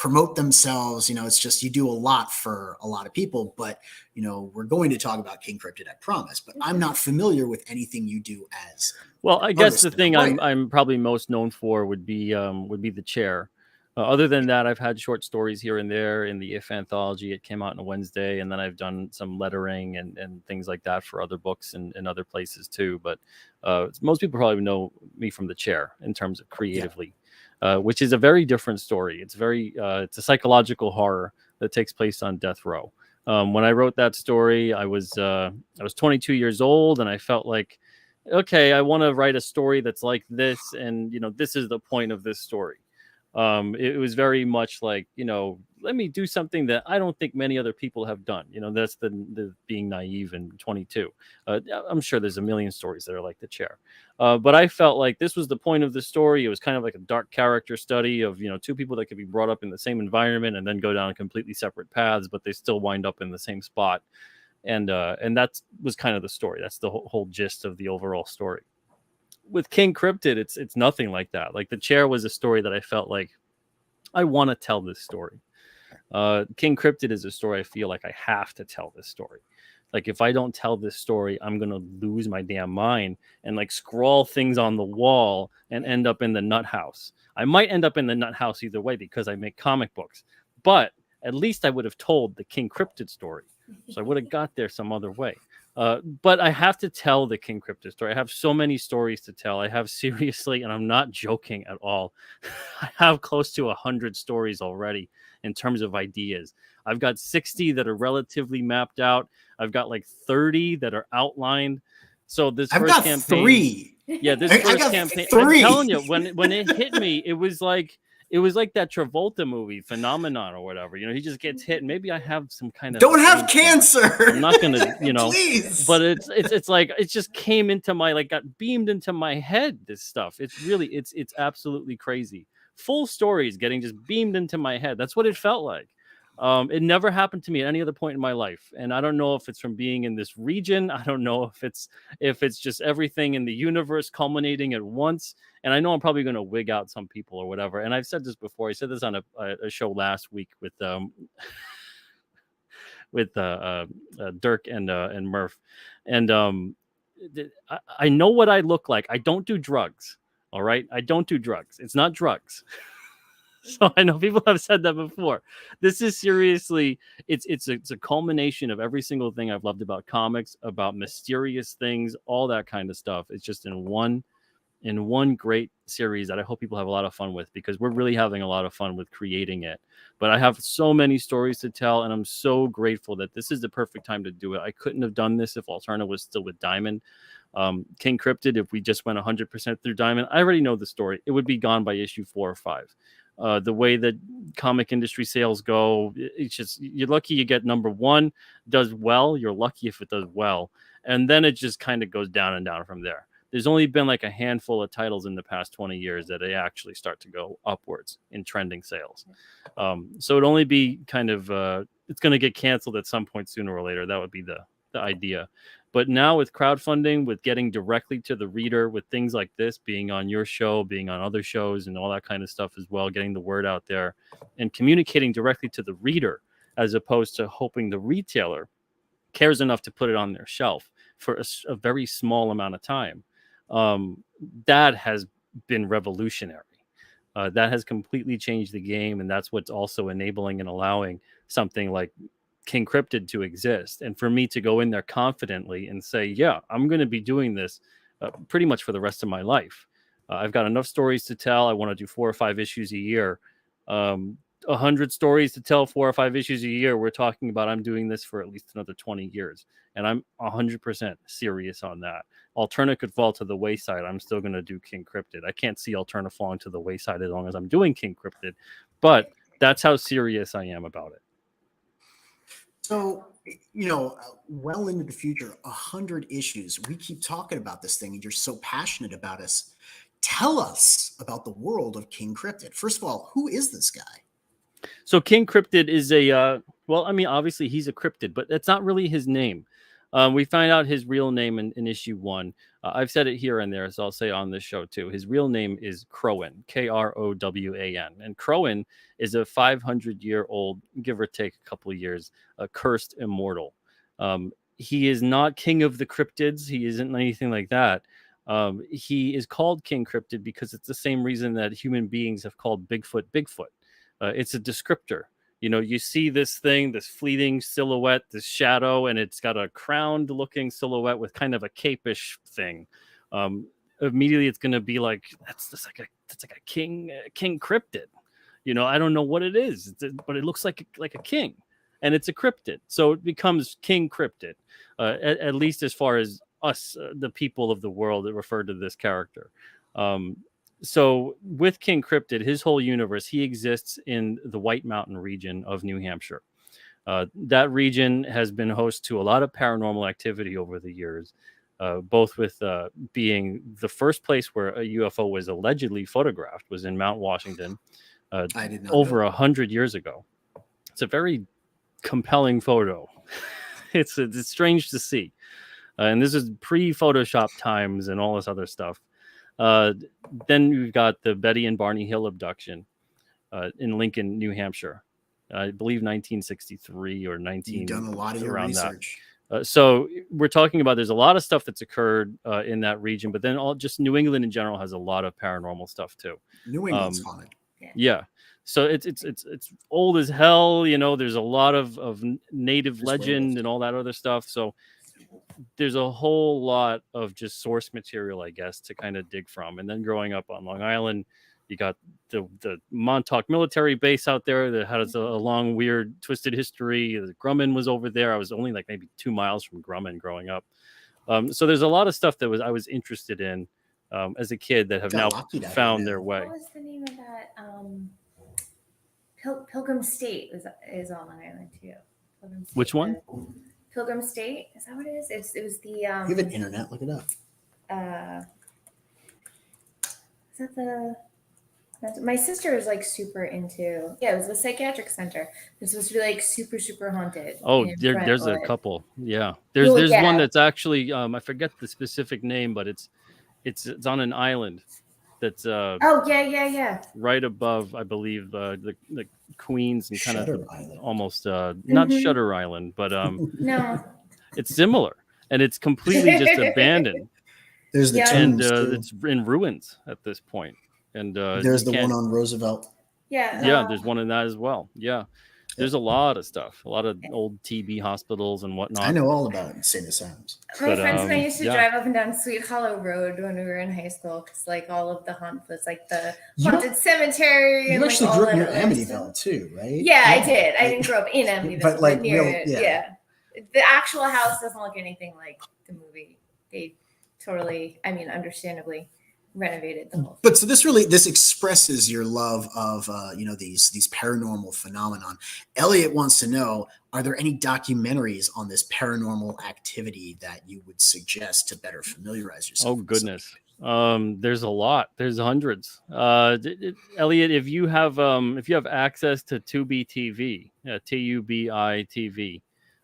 promote themselves. It's just, you do a lot for a lot of people, but we're going to talk about King Cryptid, I promise, but I'm not familiar with anything you do as well. I guess the thing writer. I'm probably most known for would be the chair. Other than that, I've had short stories here and there in the If anthology. It came out on a Wednesday, and then I've done some lettering and things like that for other books and other places too. But most people probably know me from the chair in terms of creatively, which is a very different story. It's it's a psychological horror that takes place on death row. When I wrote that story, I was 22 years old, and I felt like, okay, I want to write a story that's like this, and this is the point of this story. It was very much like, let me do something that I don't think many other people have done. That's the being naive and 22. I'm sure there's a million stories that are like the chair. But I felt like this was the point of the story. It was kind of like a dark character study of, two people that could be brought up in the same environment and then go down completely separate paths, but they still wind up in the same spot. And that was kind of the story. That's the whole gist of the overall story. With King Cryptid, it's nothing like that. Like the chair was a story that I felt like I want to tell this story. King Cryptid is a story I feel like I have to tell this story. Like if I don't tell this story, I'm gonna lose my damn mind and like scrawl things on the wall and end up in the nut house. I might end up in the nut house either way because I make comic books, but at least I would have told the King Cryptid story, so I would have got there some other way. But I have to tell the King Cryptid story. I have so many stories to tell. I have seriously, and I'm not joking at all, I have close to 100 stories already in terms of ideas. I've got 60 that are relatively mapped out. I've got like 30 that are outlined. So this I've first got campaign, 3. Yeah, this first campaign, 3. I'm telling you, when it hit me, it was like that Travolta movie, Phenomenon or whatever. He just gets hit, and maybe I have some kind of don't have cancer. I'm not gonna, Please. But it's like it just came into got beamed into my head. This stuff, it's absolutely crazy. Full stories getting just beamed into my head. That's what it felt like. It never happened to me at any other point in my life, and I don't know if it's from being in this region. I don't know if it's just everything in the universe culminating at once. And I know I'm probably going to wig out some people or whatever. And I've said this before. I said this on a show last week with Dirk and Murph, and I know what I look like. I don't do drugs. All right, I don't do drugs. It's not drugs. So I know people have said that before. This is seriously, it's a culmination of every single thing I've loved about comics, about mysterious things, all that kind of stuff. It's just in one great series that I hope people have a lot of fun with, because we're really having a lot of fun with creating it. But I have so many stories to tell, and I'm so grateful that this is the perfect time to do it. I couldn't have done this if Alterna was still with Diamond. King Cryptid, if we just went 100% through Diamond, I already know the story. It would be gone by issue 4 or 5. The way that comic industry sales go, it's just, you're lucky you get number 1 does well. You're lucky if it does well. And then it just kind of goes down and down from there. There's only been like a handful of titles in the past 20 years that they actually start to go upwards in trending sales. So it'd only be kind of, it's going to get canceled at some point sooner or later. That would be the idea. But now with crowdfunding, with getting directly to the reader, with things like this, being on your show, being on other shows and all that kind of stuff as well, getting the word out there and communicating directly to the reader, as opposed to hoping the retailer cares enough to put it on their shelf for a very small amount of time. That has been revolutionary. That has completely changed the game. And that's what's also enabling and allowing something like King Cryptid to exist, and for me to go in there confidently and say, yeah, I'm going to be doing this pretty much for the rest of my life. I've got enough stories to tell. I want to do 4 or 5 issues a year. 100 stories to tell, 4 or 5 issues a year. We're talking about I'm doing this for at least another 20 years, and I'm 100% serious on that. Alterna could fall to the wayside. I'm still going to do King Cryptid. I can't see Alterna falling to the wayside as long as I'm doing King Cryptid, but that's how serious I am about it. So, well into the future, 100 issues. We keep talking about this thing, and you're so passionate about us. Tell us about the world of King Cryptid. First of all, who is this guy? So King Cryptid is obviously he's a cryptid, but that's not really his name. We find out his real name in issue 1. I've said it here and there, so I'll say it on this show too. His real name is Crowan, Krowan. And Crowan is a 500-year-old, give or take a couple of years, a cursed immortal. He is not king of the cryptids. He isn't anything like that. He is called King Cryptid because it's the same reason that human beings have called Bigfoot Bigfoot. It's a descriptor. You see this thing, this fleeting silhouette, this shadow, and it's got a crowned looking silhouette with kind of a capish thing. Immediately it's going to be like, that's like a king cryptid. I don't know what it is, but it looks like a king, and it's a cryptid. So it becomes King Cryptid, at least as far as us, the people of the world that refer to this character. So with King Cryptid, his whole universe, he exists in the White Mountain region of New Hampshire. That region has been host to a lot of paranormal activity over the years, both with being the first place where a UFO was allegedly photographed was in Mount Washington I did not over know. 100 years ago. It's a very compelling photo. It's strange to see. And this is pre-Photoshop times and all this other stuff. Then we've got the Betty and Barney Hill abduction in Lincoln, New Hampshire. I believe 1963 or 19. You've done a lot of your research. So we're talking about there's a lot of stuff that's occurred in that region, but then just New England in general has a lot of paranormal stuff too. New England's haunted. Yeah. So it's old as hell. There's a lot of native legend and all that other stuff. So there's a whole lot of just source material, I guess, to kind of dig from. And then growing up on Long Island, you got the Montauk military base out there that has a long, weird, twisted history. Grumman was over there. I was only like maybe 2 miles from Grumman growing up. So there's a lot of stuff that I was interested in as a kid that have now found their way. What was the name of that? Pilgrim State is on Long Island too. Which one? Pilgrim State, is that what it is? It was the. You have an internet. Look it up. Is that the? My sister is like super into. Yeah, it was the psychiatric center. This was really like super haunted. Oh, there's a couple. Yeah, there's one that's actually I forget the specific name, but it's on an island. That's right above, I believe, the Queens and kind of almost not Shutter Island, but no, it's similar and it's completely just abandoned. There's the tombs, and it's in ruins at this point. And there's the one on Roosevelt. Yeah, there's one in that as well. Yeah. There's a lot of stuff, a lot of old TB hospitals and whatnot. I know all about insane asylums. My friends and I used to drive up and down Sweet Hollow Road when we were in high school because, like, all of the was like the haunted cemetery. You and, actually like, grew up near Amityville too, right? Yeah, I did. I didn't grow up in Amityville, but like near it. Yeah. The actual house doesn't look anything like the movie. They totally, understandably, renovated the whole thing. But so this expresses your love of these paranormal phenomenon. Elliot wants to know, are there any documentaries on this paranormal activity that you would suggest to better familiarize yourself? Oh goodness. There's a lot. There's hundreds. Elliot, if you have access to Tubi TV, Tubi TV,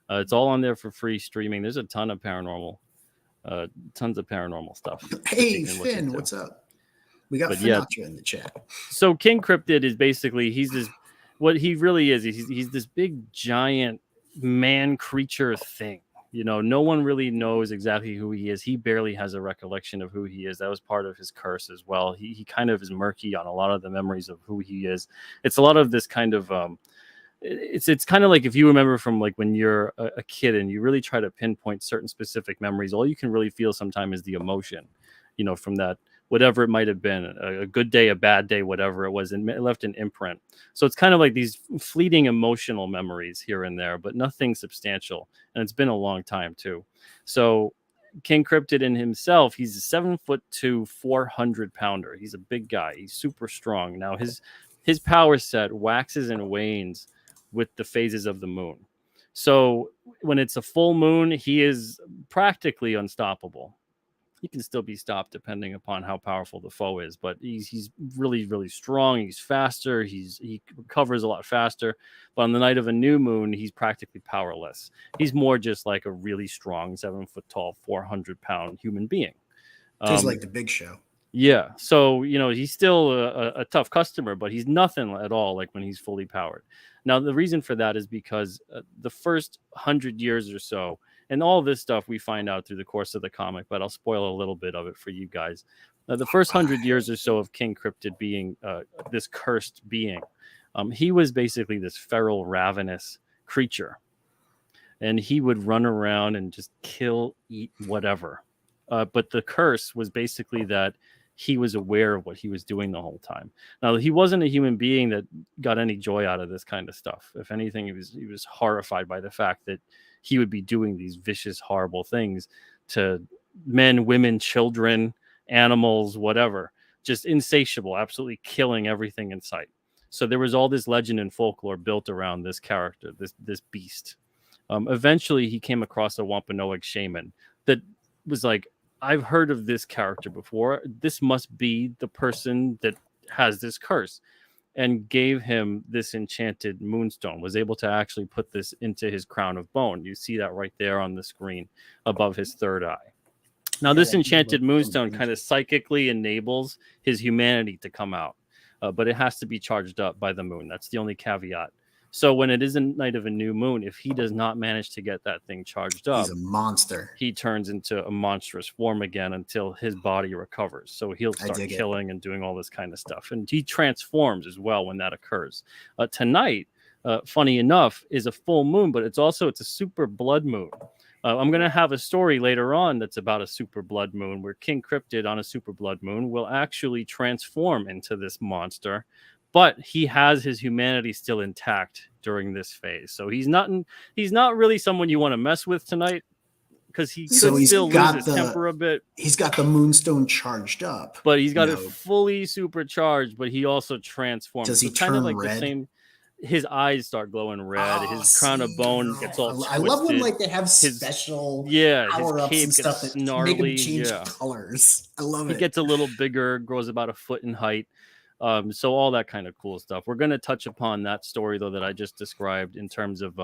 it's all on there for free streaming. There's a ton of paranormal. Tons of paranormal stuff. Hey Finn, what's up? We got Finatra in the chat. So King Cryptid is basically what he really is. He's this big giant man creature thing. No one really knows exactly who he is. He barely has a recollection of who he is. That was part of his curse as well. He kind of is murky on a lot of the memories of who he is. It's a lot of this kind of it's kind of like if you remember from like when you're a kid and you really try to pinpoint certain specific memories, all you can really feel sometimes is the emotion, from that, whatever it might have been, a good day, a bad day, whatever it was, and it left an imprint. So it's kind of like these fleeting emotional memories here and there, but nothing substantial. And it's been a long time too. So King Cryptid in himself, he's a 7'2", 400-pounder. He's a big guy. He's super strong. Now his power set waxes and wanes with the phases of the moon. So when it's a full moon, he is practically unstoppable. He can still be stopped depending upon how powerful the foe is, but he's really, really strong. He's faster. He recovers a lot faster. But on the night of a new moon, he's practically powerless. He's more just like a really strong 7 foot tall, 400-pound human being. He's like the Big Show. Yeah. So, he's still a tough customer, but he's nothing at all like when he's fully powered. Now, the reason for that is because the first 100 years or so, and all this stuff we find out through the course of the comic, but I'll spoil a little bit of it for you guys. The first 100 years or so of King Cryptid being this cursed being, he was basically this feral, ravenous creature. And he would run around and just kill, eat, whatever. But the curse was basically that he was aware of what he was doing the whole time. Now, he wasn't a human being that got any joy out of this kind of stuff. If anything, he was horrified by the fact that he would be doing these vicious, horrible things to men, women, children, animals, whatever. Just insatiable, absolutely killing everything in sight. So there was all this legend and folklore built around this character, this beast. Eventually, he came across a Wampanoag shaman that was like, I've heard of this character before. This must be the person that has this curse, and gave him this enchanted moonstone, was able to actually put this into his crown of bone. You see that right there on the screen above his third eye. Now, this enchanted moonstone kind of psychically enables his humanity to come out, but it has to be charged up by the moon. That's the only caveat. So when it is a night of a new moon, if he does not manage to get that thing charged up, he's a monster. He turns into a monstrous form again until his body recovers. So he'll start killing and doing all this kind of stuff. And he transforms as well when that occurs. Tonight, funny enough, is a full moon, but it's a super blood moon. I'm going to have a story later on that's about a super blood moon where King Cryptid on a super blood moon will actually transform into this monster. But he has his humanity still intact during this phase. So he's not really someone you want to mess with tonight, because he still loses temper a bit. He's got the moonstone charged up. But he's got it fully supercharged, but he also transforms. Does he turn kind of like red? The same. His eyes start glowing red. His crown of bone gets all twisted. I love when they have special power-ups and stuff that snarly, make him change colors. I love it. He gets a little bigger, grows about a foot in height. So all that kind of cool stuff. We're going to touch upon that story, though, that I just described in terms of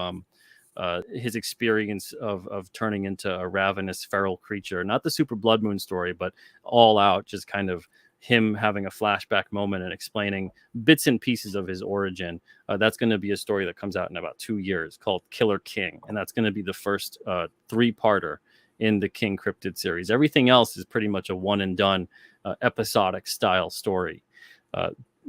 his experience of turning into a ravenous feral creature. Not the super blood moon story, but all out, just kind of him having a flashback moment and explaining bits and pieces of his origin. That's going to be a story that comes out in about 2 years called Killer King. And that's going to be the first 3-parter in the King Cryptid series. Everything else is pretty much a one and done episodic style story.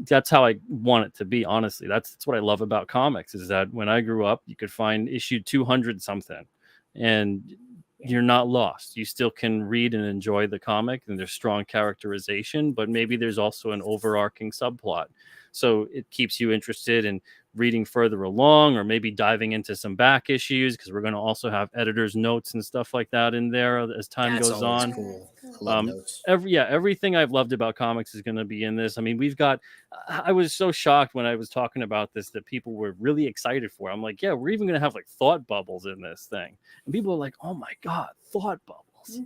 That's how I want it to be. Honestly, that's what I love about comics, is that when I grew up, you could find issue 200 something and you're not lost. You still can read and enjoy the comic, and there's strong characterization, but maybe there's also an overarching subplot. So it keeps you interested in reading further along, or maybe diving into some back issues, because we're going to also have editor's notes and stuff like that in there as time goes on. Cool. I love notes. Everything I've loved about comics is going to be in this. I mean, I was so shocked when I was talking about this that people were really excited for it. I'm like, yeah, we're even going to have like thought bubbles in this thing. And people are like, oh my God, thought bubbles.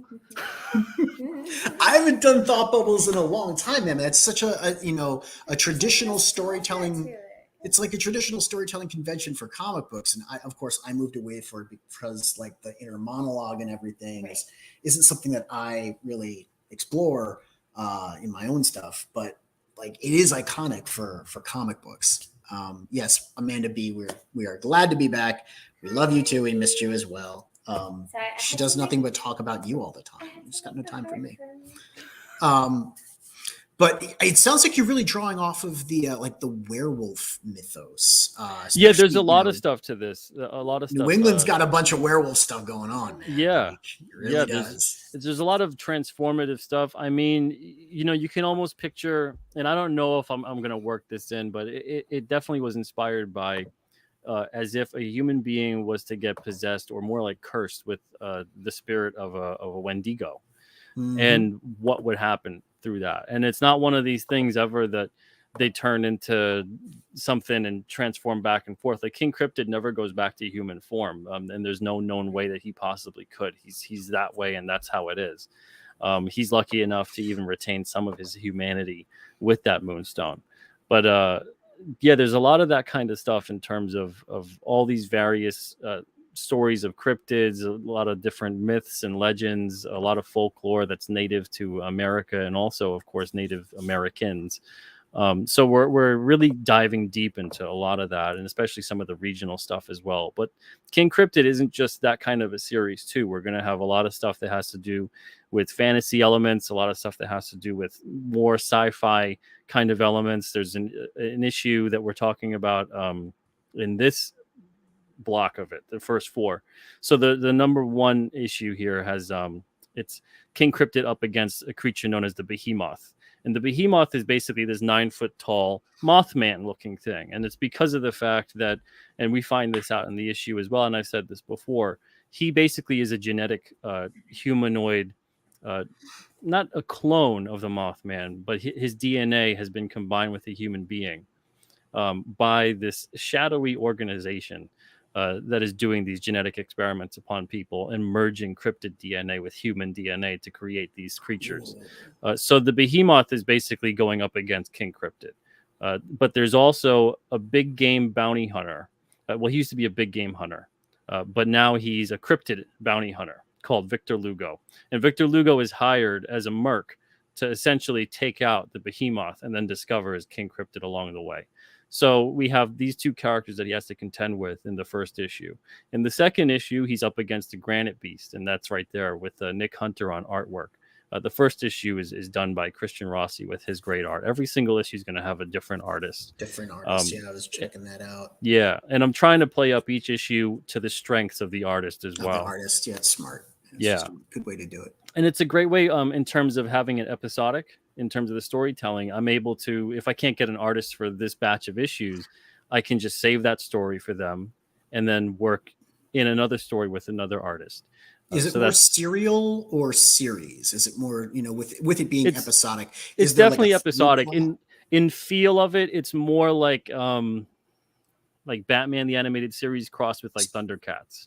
I haven't done thought bubbles in a long time, man. That's such a traditional storytelling. It's like a traditional storytelling convention for comic books, and of course I moved away for it because like the inner monologue and everything isn't something that I really explore in my own stuff. But like it is iconic for comic books. Yes, Amanda B, we are glad to be back. We love you too. We missed you as well. She does nothing but talk about you all the time. She's got no time for me. But it sounds like you're really drawing off of the like the werewolf mythos. Yeah, there's a lot of stuff to this. A lot of stuff. New England's got a bunch of werewolf stuff going on, man. Yeah, like, it really does. There's a lot of transformative stuff. I mean, you can almost picture, and I don't know if I'm going to work this in, but it definitely was inspired by as if a human being was to get possessed, or more like cursed, with the spirit of a Wendigo, and what would happen through that. And it's not one of these things ever that they turn into something and transform back and forth. Like King Cryptid never goes back to human form, and there's no known way that he possibly could. He's that way, and that's how it is. He's lucky enough to even retain some of his humanity with that moonstone. But yeah, there's a lot of that kind of stuff in terms of all these various stories of cryptids, a lot of different myths and legends, a lot of folklore that's native to America and also, of course, Native Americans. So we're really diving deep into a lot of that, and especially some of the regional stuff as well. But King Cryptid isn't just that kind of a series too. We're going to have a lot of stuff that has to do with fantasy elements, a lot of stuff that has to do with more sci-fi kind of elements. There's an issue that we're talking about in this block of it, the first 4. So the number 1 issue here has it's King Cryptid up against a creature known as the Behemoth. And the Behemoth is basically this 9-foot-tall Mothman looking thing. And it's because of the fact that, and we find this out in the issue as well, and I've said this before, he basically is a genetic humanoid, not a clone of the Mothman, but his DNA has been combined with a human being by this shadowy organization that is doing these genetic experiments upon people and merging cryptid DNA with human DNA to create these creatures. So the Behemoth is basically going up against King Cryptid. But there's also a big game bounty hunter. Well, he used to be a big game hunter, but now he's a cryptid bounty hunter called Victor Lugo. And Victor Lugo is hired as a merc to essentially take out the Behemoth and then discover his King Cryptid along the way. So we have these 2 characters that he has to contend with in the first issue. In the second issue, he's up against the Granite Beast, and that's right there with Nick Hunter on artwork. The first issue is done by Christian Rossi with his great art. Every single issue is going to have a different artist. Different artist, yeah, I was checking that out. Yeah, and I'm trying to play up each issue to the strengths of the artist as well. The artist, yeah, it's smart. It's just a good way to do it. And it's a great way in terms of having it episodic. In terms of the storytelling, I'm able to, if I can't get an artist for this batch of issues, I can just save that story for them and then work in another story with another artist. Is it more serial or series? Is it more, with it being episodic? It's definitely episodic. In feel of it, it's more like Batman the Animated Series crossed with like Thundercats,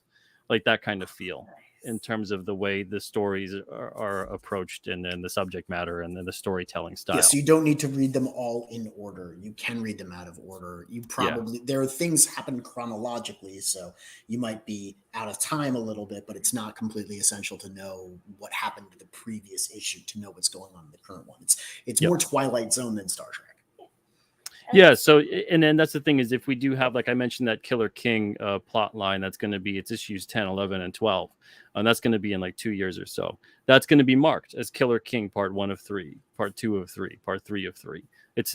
like that kind of feel. In terms of the way the stories are approached and then the subject matter and then the storytelling style. Yes, you don't need to read them all in order. You can read them out of order. You probably, there are things happen chronologically, so you might be out of time a little bit, but it's not completely essential to know what happened to the previous issue to know what's going on in the current one. It's more Twilight Zone than Star Trek. Yeah, so and then that's the thing is if we do have, like I mentioned, that Killer King plot line, that's going to be, it's issues 10, 11, and 12. And that's going to be in like 2 years or so. That's going to be marked as Killer King part 1 of 3, part 2 of 3, part 3 of 3.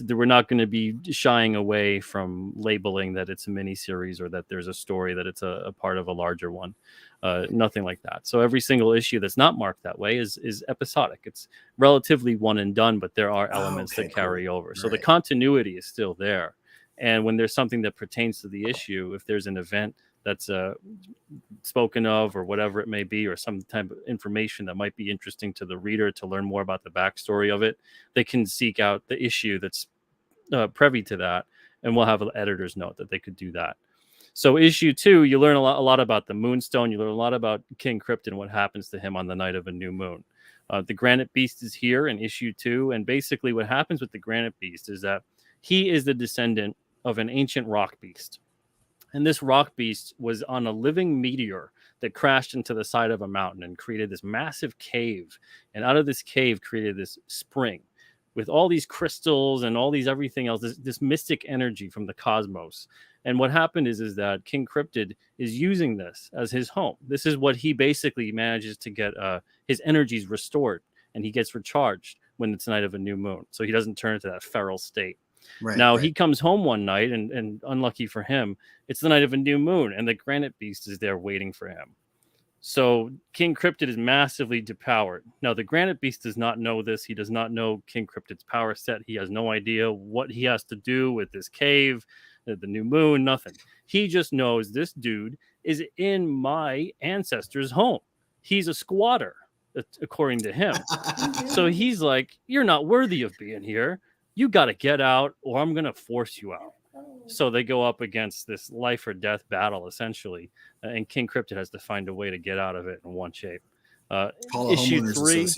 We're not going to be shying away from labeling that it's a mini series or that there's a story that it's a part of a larger one. Nothing like that. So every single issue that's not marked that way is episodic. It's relatively one and done, but there are elements that carry over. So the continuity is still there. And when there's something that pertains to the issue, if there's an event that's spoken of or whatever it may be, or some type of information that might be interesting to the reader to learn more about the backstory of it, they can seek out the issue that's privy to that, and we'll have an editor's note that they could do that. So issue 2, you learn a lot about the Moonstone. You learn a lot about King Cryptid and what happens to him on the night of a new moon. The Granite Beast is here in issue 2, and basically what happens with the Granite Beast is that he is the descendant of an ancient rock beast. And this rock beast was on a living meteor that crashed into the side of a mountain and created this massive cave. And out of this cave created this spring with all these crystals and all these everything else, this mystic energy from the cosmos. And what happened is that King Cryptid is using this as his home. This is what he basically manages to get his energies restored, and he gets recharged when it's night of a new moon. So he doesn't turn into that feral state. He comes home one night and unlucky for him, it's the night of a new moon and the Granite Beast is there waiting for him. So King Cryptid is massively depowered. Now the Granite Beast does not know this. He does not know King Cryptid's power set. He has no idea what he has to do with this cave, the new moon, nothing. He just knows this dude is in my ancestors' home. He's a squatter, according to him. So he's like, you're not worthy of being here. You got to get out or I'm going to force you out. So they go up against this life or death battle, essentially. And King Cryptid has to find a way to get out of it in one shape. Issue 3.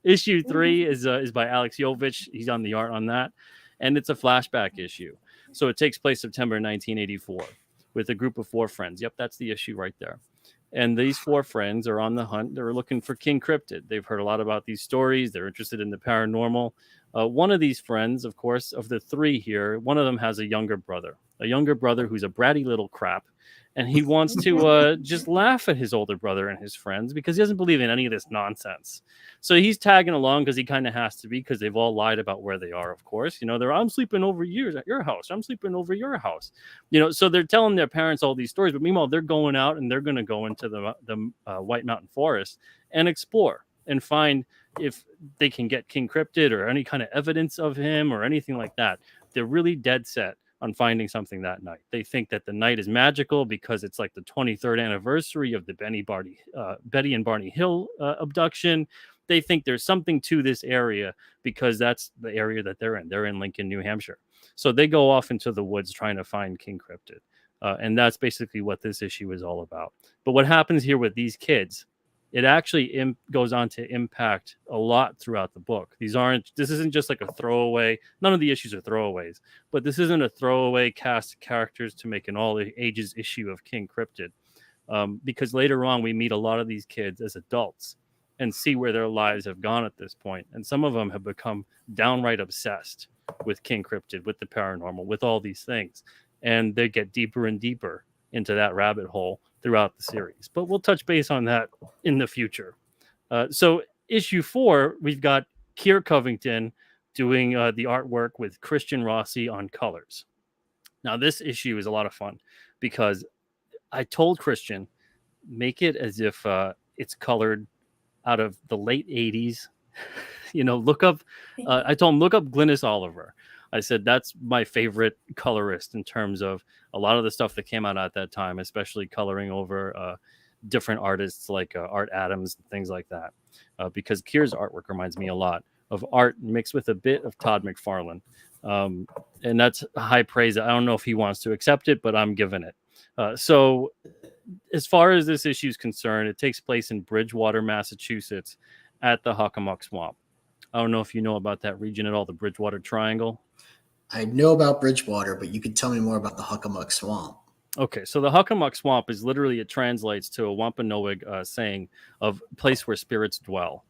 Issue 3 is by Alex Jovich. He's on the art on that. And it's a flashback issue. So it takes place September 1984. with a group of 4 friends. Yep, that's the issue right there. And these 4 friends are on the hunt. They're looking for King Cryptid. They've heard a lot about these stories. They're interested in the paranormal. One of these friends, of course, of the 3 here, one of them has a younger brother who's a bratty little crap. And he wants to just laugh at his older brother and his friends because he doesn't believe in any of this nonsense. So he's tagging along because he kind of has to be, because they've all lied about where they are, of course. I'm sleeping over years at your house. I'm sleeping over your house. So they're telling their parents all these stories. But meanwhile, they're going out and they're going to go into the White Mountain Forest and explore and find if they can get King Cryptid or any kind of evidence of him or anything like that. They're really dead set on finding something that night. They think that the night is magical because it's like the 23rd anniversary of the Betty and Barney Hill abduction. They think there's something to this area because that's the area that they're in. They're in Lincoln, New Hampshire. So they go off into the woods trying to find King Cryptid. And that's basically what this issue is all about. But what happens here with these kids, it actually goes on to impact a lot throughout the book. This isn't just like a throwaway. None of the issues are throwaways, but this isn't a throwaway cast of characters to make an all ages issue of King Cryptid. Because later on, we meet a lot of these kids as adults and see where their lives have gone at this point. And some of them have become downright obsessed with King Cryptid, with the paranormal, with all these things. And they get deeper and deeper into that rabbit hole throughout the series. But we'll touch base on that in the future. So issue 4, we've got Keir Covington doing the artwork with Christian Rossi on colors. Now, this issue is a lot of fun because I told Christian, make it as if it's colored out of the late 80s. Look up, I told him, look up Glynis Oliver. I said, that's my favorite colorist in terms of a lot of the stuff that came out at that time, especially coloring over different artists like Art Adams and things like that. Because Keir's artwork reminds me a lot of art mixed with a bit of Todd McFarlane. And that's high praise. I don't know if he wants to accept it, but I'm giving it. So as far as this issue is concerned, it takes place in Bridgewater, Massachusetts at the Hockomock Swamp. I don't know if you know about that region at all, the Bridgewater Triangle. I know about Bridgewater, but you could tell me more about the Hockomock Swamp. Okay, so the Hockomock Swamp is literally, it translates to a Wampanoag saying of place where spirits dwell.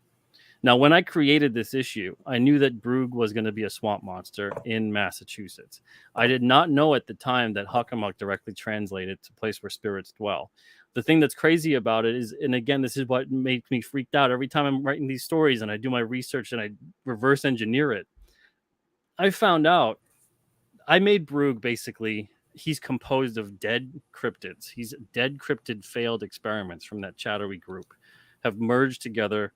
Now, when I created this issue, I knew that Brugg was going to be a swamp monster in Massachusetts. I did not know at the time that Hockomock directly translated to place where spirits dwell. The thing that's crazy about it is, and again, this is what makes me freaked out every time I'm writing these stories and I do my research and I reverse engineer it. I found out I made Brugg basically, he's composed of dead cryptids. He's dead cryptid failed experiments from that shadowy group have merged together,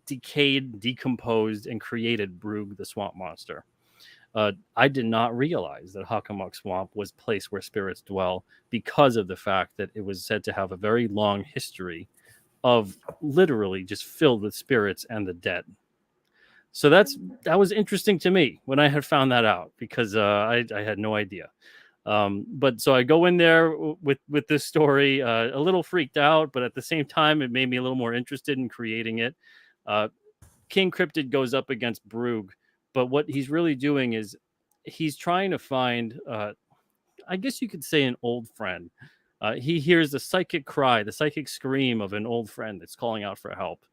decayed, decomposed, and created Brugg the swamp monster. I did not realize that Hockomock Swamp was a place where spirits dwell because of the fact that it was said to have a very long history of literally just filled with spirits and the dead. So that was interesting to me when I had found that out because I had no idea. But so I go in there with this story, a little freaked out, but at the same time, it made me a little more interested in creating it. King Cryptid goes up against Brugg, but what he's really doing is he's trying to find, I guess you could say, an old friend. He hears the psychic cry, the psychic scream of an old friend that's calling out for help.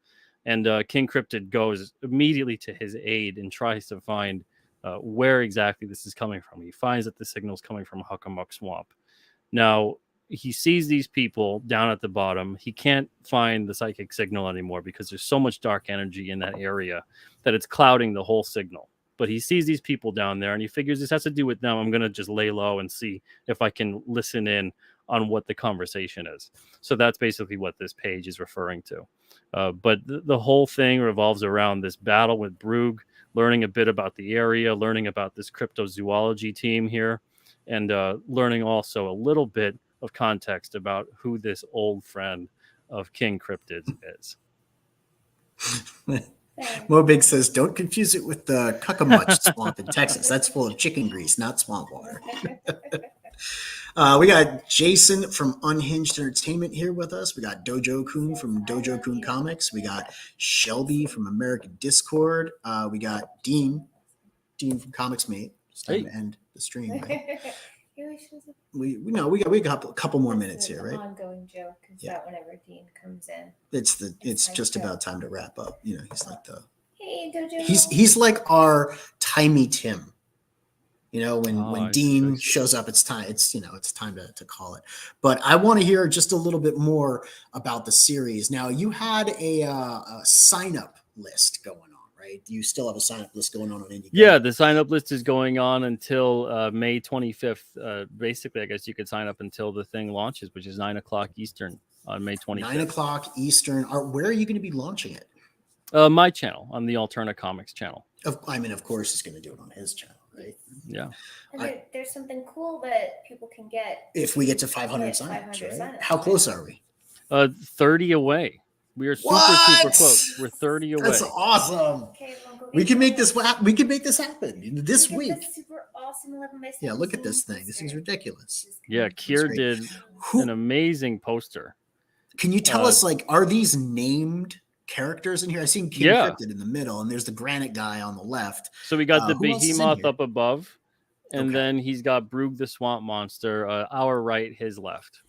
And King Cryptid goes immediately to his aid and tries to find where exactly this is coming from. He finds that the signal is coming from Hockomock Swamp. Now, he sees these people down at the bottom. He can't find the psychic signal anymore because there's so much dark energy in that area that it's clouding the whole signal. But he sees these people down there and he figures this has to do with them. I'm going to just lay low and see if I can listen in on what the conversation is. So that's basically what this page is referring to. But the whole thing revolves around this battle with Brugg, learning a bit about the area, learning about this cryptozoology team here, and learning also a little bit of context about who this old friend of King Cryptid is. Mobig says, don't confuse it with the Cuckamuch Swamp in Texas. That's full of chicken grease, not swamp water. We got Jason from Unhinged Entertainment here with us. We got Dojo Kun from Dojo Kun Comics. We got Shelby from American Discord. We got Dean from Comics Mate. It's time to end the stream, right? We got a couple more minutes here, right? Ongoing joke is that whenever Dean comes in, it's just about time to wrap up. You know, he's like hey Dojo. He's like our Timey Tim. You know, when Dean shows up, it's time. It's time to call it. But I want to hear just a little bit more about the series. Now, you had a sign up list going on, right? You still have a sign up list going on IndieCo? Yeah, the sign up list is going on until May 25th. Basically, I guess you could sign up until the thing launches, which is 9:00 Eastern on May 25th. 9:00 Eastern. Where are you going to be launching it? My channel, on the Alterna Comics channel. Of course, he's going to do it on his channel, right? Yeah. And there's something cool that people can get if we get to 500 signups, right? How close are we? 30 away. We are super close. We're 30 away. That's awesome. Okay, we can make this. We can make this happen this week. Super awesome 11 by 17. Yeah, look at this thing. This thing's ridiculous. Yeah, Kier did an amazing poster. Can you tell us, like, are these named characters in here? I seen King Cryptid in the middle, and there's the granite guy on the left. So we got the behemoth up above, and then he's got Broog the swamp monster, our right, his left.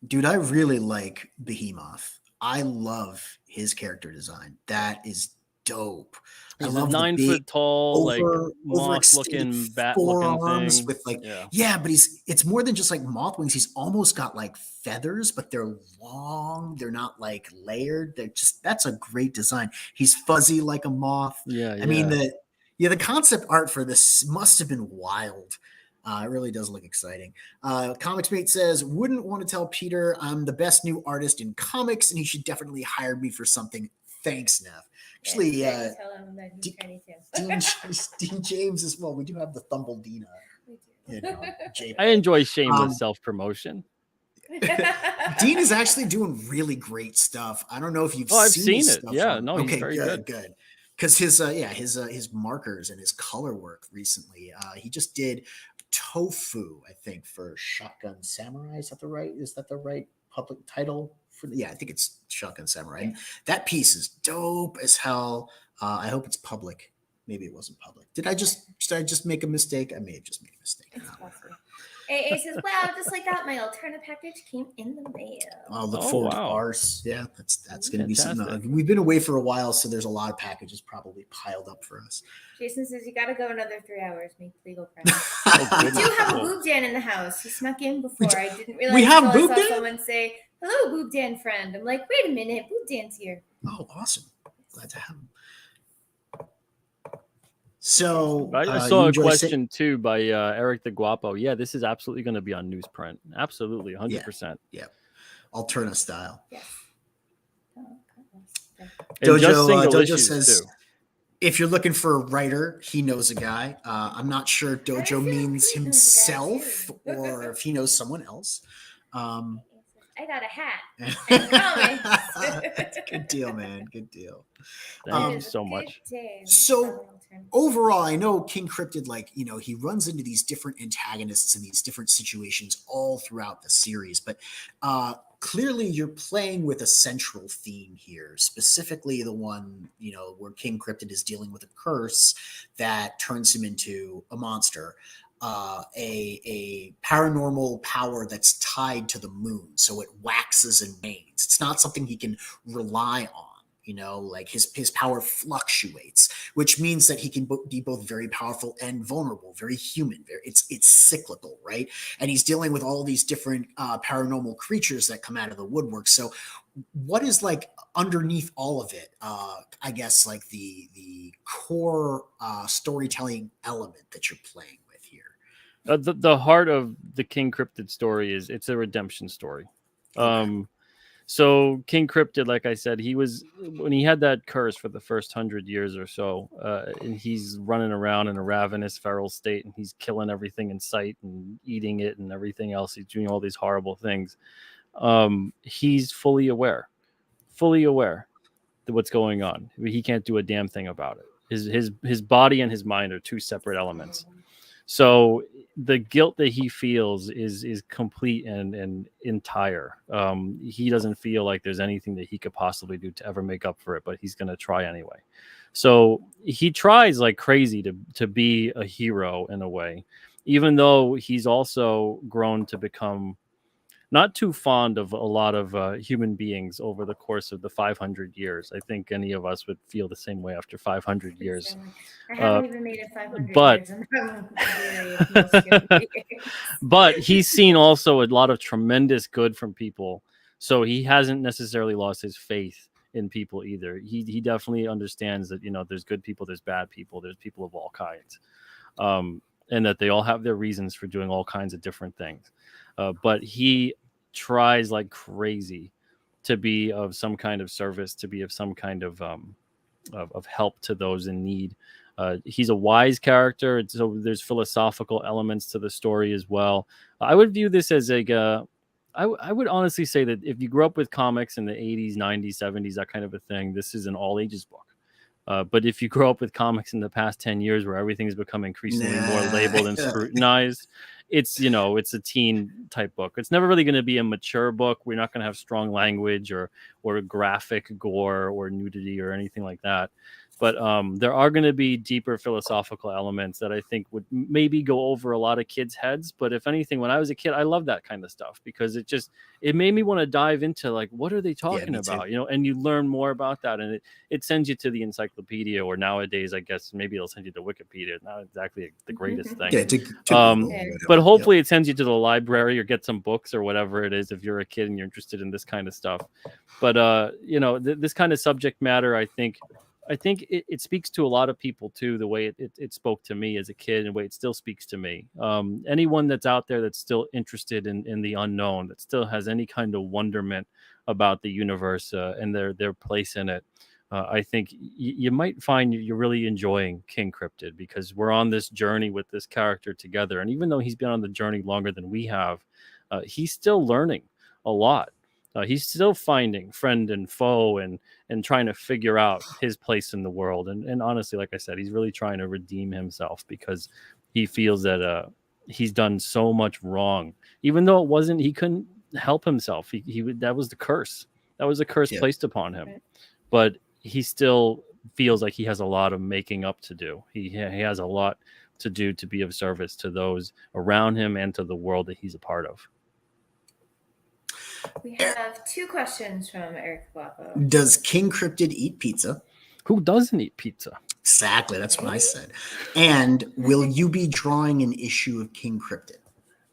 Dude, I really like Behemoth. I love his character design. That is dope. He's I love 9 foot tall, like moth looking, bat looking thing. With but it's more than just like moth wings. He's almost got like feathers, but they're long. They're not like layered. That's a great design. He's fuzzy like a moth. I mean, the concept art for this must have been wild. It really does look exciting. ComicsMate says, wouldn't want to tell Peter I'm the best new artist in comics, and he should definitely hire me for something. Thanks, Neff. Actually, Dean James as well. We do have the Thumbledina. I enjoy shameless self-promotion. Dean is actually doing really great stuff. I don't know if you've seen his it. Stuff yeah, no, he's very good. Because his markers and his color work recently. He just did Tofu, I think, for Shotgun Samurai. Is that the right public title? I think it's Shotgun Samurai. And that piece is dope as hell. I hope it's public. Maybe it wasn't public. Did I just make a mistake? I may have just made a mistake. AA says, wow, just like that, my Alterna package came in the mail. I'll look forward to ours. Yeah, that's going to be something. We've been away for a while, so there's a lot of packages probably piled up for us. Jason says, you got to go another 3 hours, make legal friends. We do have a Boob Dan in the house. He snuck in before. I didn't realize. We have Boob Dan? I saw someone say, hello, Boob Dan friend. I'm like, wait a minute, Boob Dan's here. Oh, awesome. Glad to have him. So I saw a question too by Eric the Guapo. Yeah, this is absolutely going to be on newsprint. Absolutely, 100%. Yeah. Alterna style. Yeah. Dojo says, if you're looking for a writer, he knows a guy. I'm not sure if Dojo means himself or if he knows someone else. I got a hat and comics. Good deal, man. Good deal. Thank you so much. So overall, I know King Cryptid, he runs into these different antagonists in these different situations all throughout the series, but clearly you're playing with a central theme here, specifically the one, where King Cryptid is dealing with a curse that turns him into a monster. A paranormal power that's tied to the moon, so it waxes and wanes. It's not something he can rely on, like his power fluctuates, which means that he can be both very powerful and vulnerable, very human. It's cyclical, right? And he's dealing with all these different paranormal creatures that come out of the woodwork. So what is like underneath all of it? I guess like the core storytelling element that you're playing. The heart of the King Cryptid story is it's a redemption story. So King Cryptid, like I said, when he had that curse for the first 100 years or so, and he's running around in a ravenous feral state, and he's killing everything in sight and eating it and everything else. He's doing all these horrible things. He's fully aware of what's going on. He can't do a damn thing about it. His body and his mind are two separate elements. So the guilt that he feels is complete and entire. He doesn't feel like there's anything that he could possibly do to ever make up for it, but he's going to try anyway. So he tries like crazy to be a hero in a way. even though he's also grown to become not too fond of a lot of human beings over the course of the 500 years. I think any of us would feel the same way after 500 years. I haven't even made it 500 but, years, and I'm weary of most human beings. But he's seen also a lot of tremendous good from people, so he hasn't necessarily lost his faith in people either. He definitely understands that, you know, there's good people, there's bad people, there's people of all kinds, and that they all have their reasons for doing all kinds of different things. But he tries like crazy to be of some kind of service, to be of some kind of help to those in need. He's a wise character, so there's philosophical elements to the story as well. I would view this as I would honestly say that if you grew up with comics in the 80s, 90s, 70s, that kind of a thing, this is an all ages book. But if you grow up with comics in the past 10 years where everything's become increasingly more labeled and scrutinized, it's, you know, it's a teen type book. It's never really going to be a mature book. We're not going to have strong language or graphic gore or nudity or anything like that. But there are going to be deeper philosophical elements that I think would maybe go over a lot of kids' heads. But if anything, when I was a kid, I loved that kind of stuff because it made me want to dive into like, what are they talking about? You know, and you learn more about that. And it sends you to the encyclopedia, or nowadays, I guess maybe it'll send you to Wikipedia. Not exactly the greatest thing. But hopefully it sends you to the library or get some books or whatever it is if you're a kid and you're interested in this kind of stuff. But, you know, this kind of subject matter, I think it speaks to a lot of people too, the way it spoke to me as a kid and the way it still speaks to me. Anyone that's out there that's still interested in the unknown, that still has any kind of wonderment about the universe and their place in it, I think you might find you're really enjoying King Cryptid, because we're on this journey with this character together. And even though he's been on the journey longer than we have, he's still learning a lot. He's still finding friend and foe and trying to figure out his place in the world. And honestly, like I said, he's really trying to redeem himself because he feels that he's done so much wrong, even though he couldn't help himself. That was the curse. That was a curse placed upon him. But he still feels like he has a lot of making up to do. He has a lot to do to be of service to those around him and to the world that he's a part of. We have 2 questions from Eric Guapo. Does King Cryptid eat pizza? Who doesn't eat pizza? Exactly, that's what I said. And will you be drawing an issue of King Cryptid?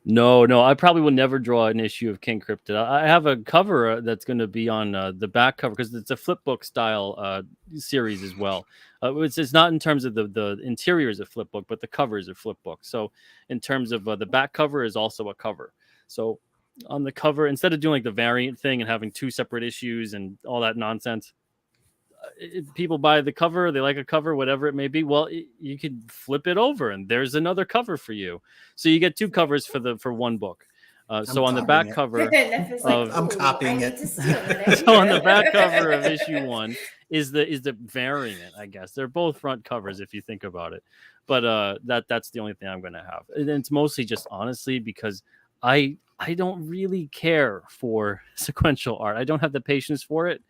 No, I probably will never draw an issue of King Cryptid. I have a cover that's going to be on the back cover because it's a flip book style series as well. It's not in terms of the interior is a flip book, but the cover is a flip book. So in terms of the back cover is also a cover. So on the cover, instead of doing like the variant thing and having 2 separate issues and all that nonsense, if people buy the cover, they like a cover, whatever it may be, well, you could flip it over and there's another cover for you. So you get 2 covers for one book. So on the back cover I'm copying it. So on the back cover of issue 1 is the variant, I guess. They're both front covers if you think about it. But that's the only thing I'm going to have. And it's mostly just honestly because I don't really care for sequential art. I don't have the patience for it.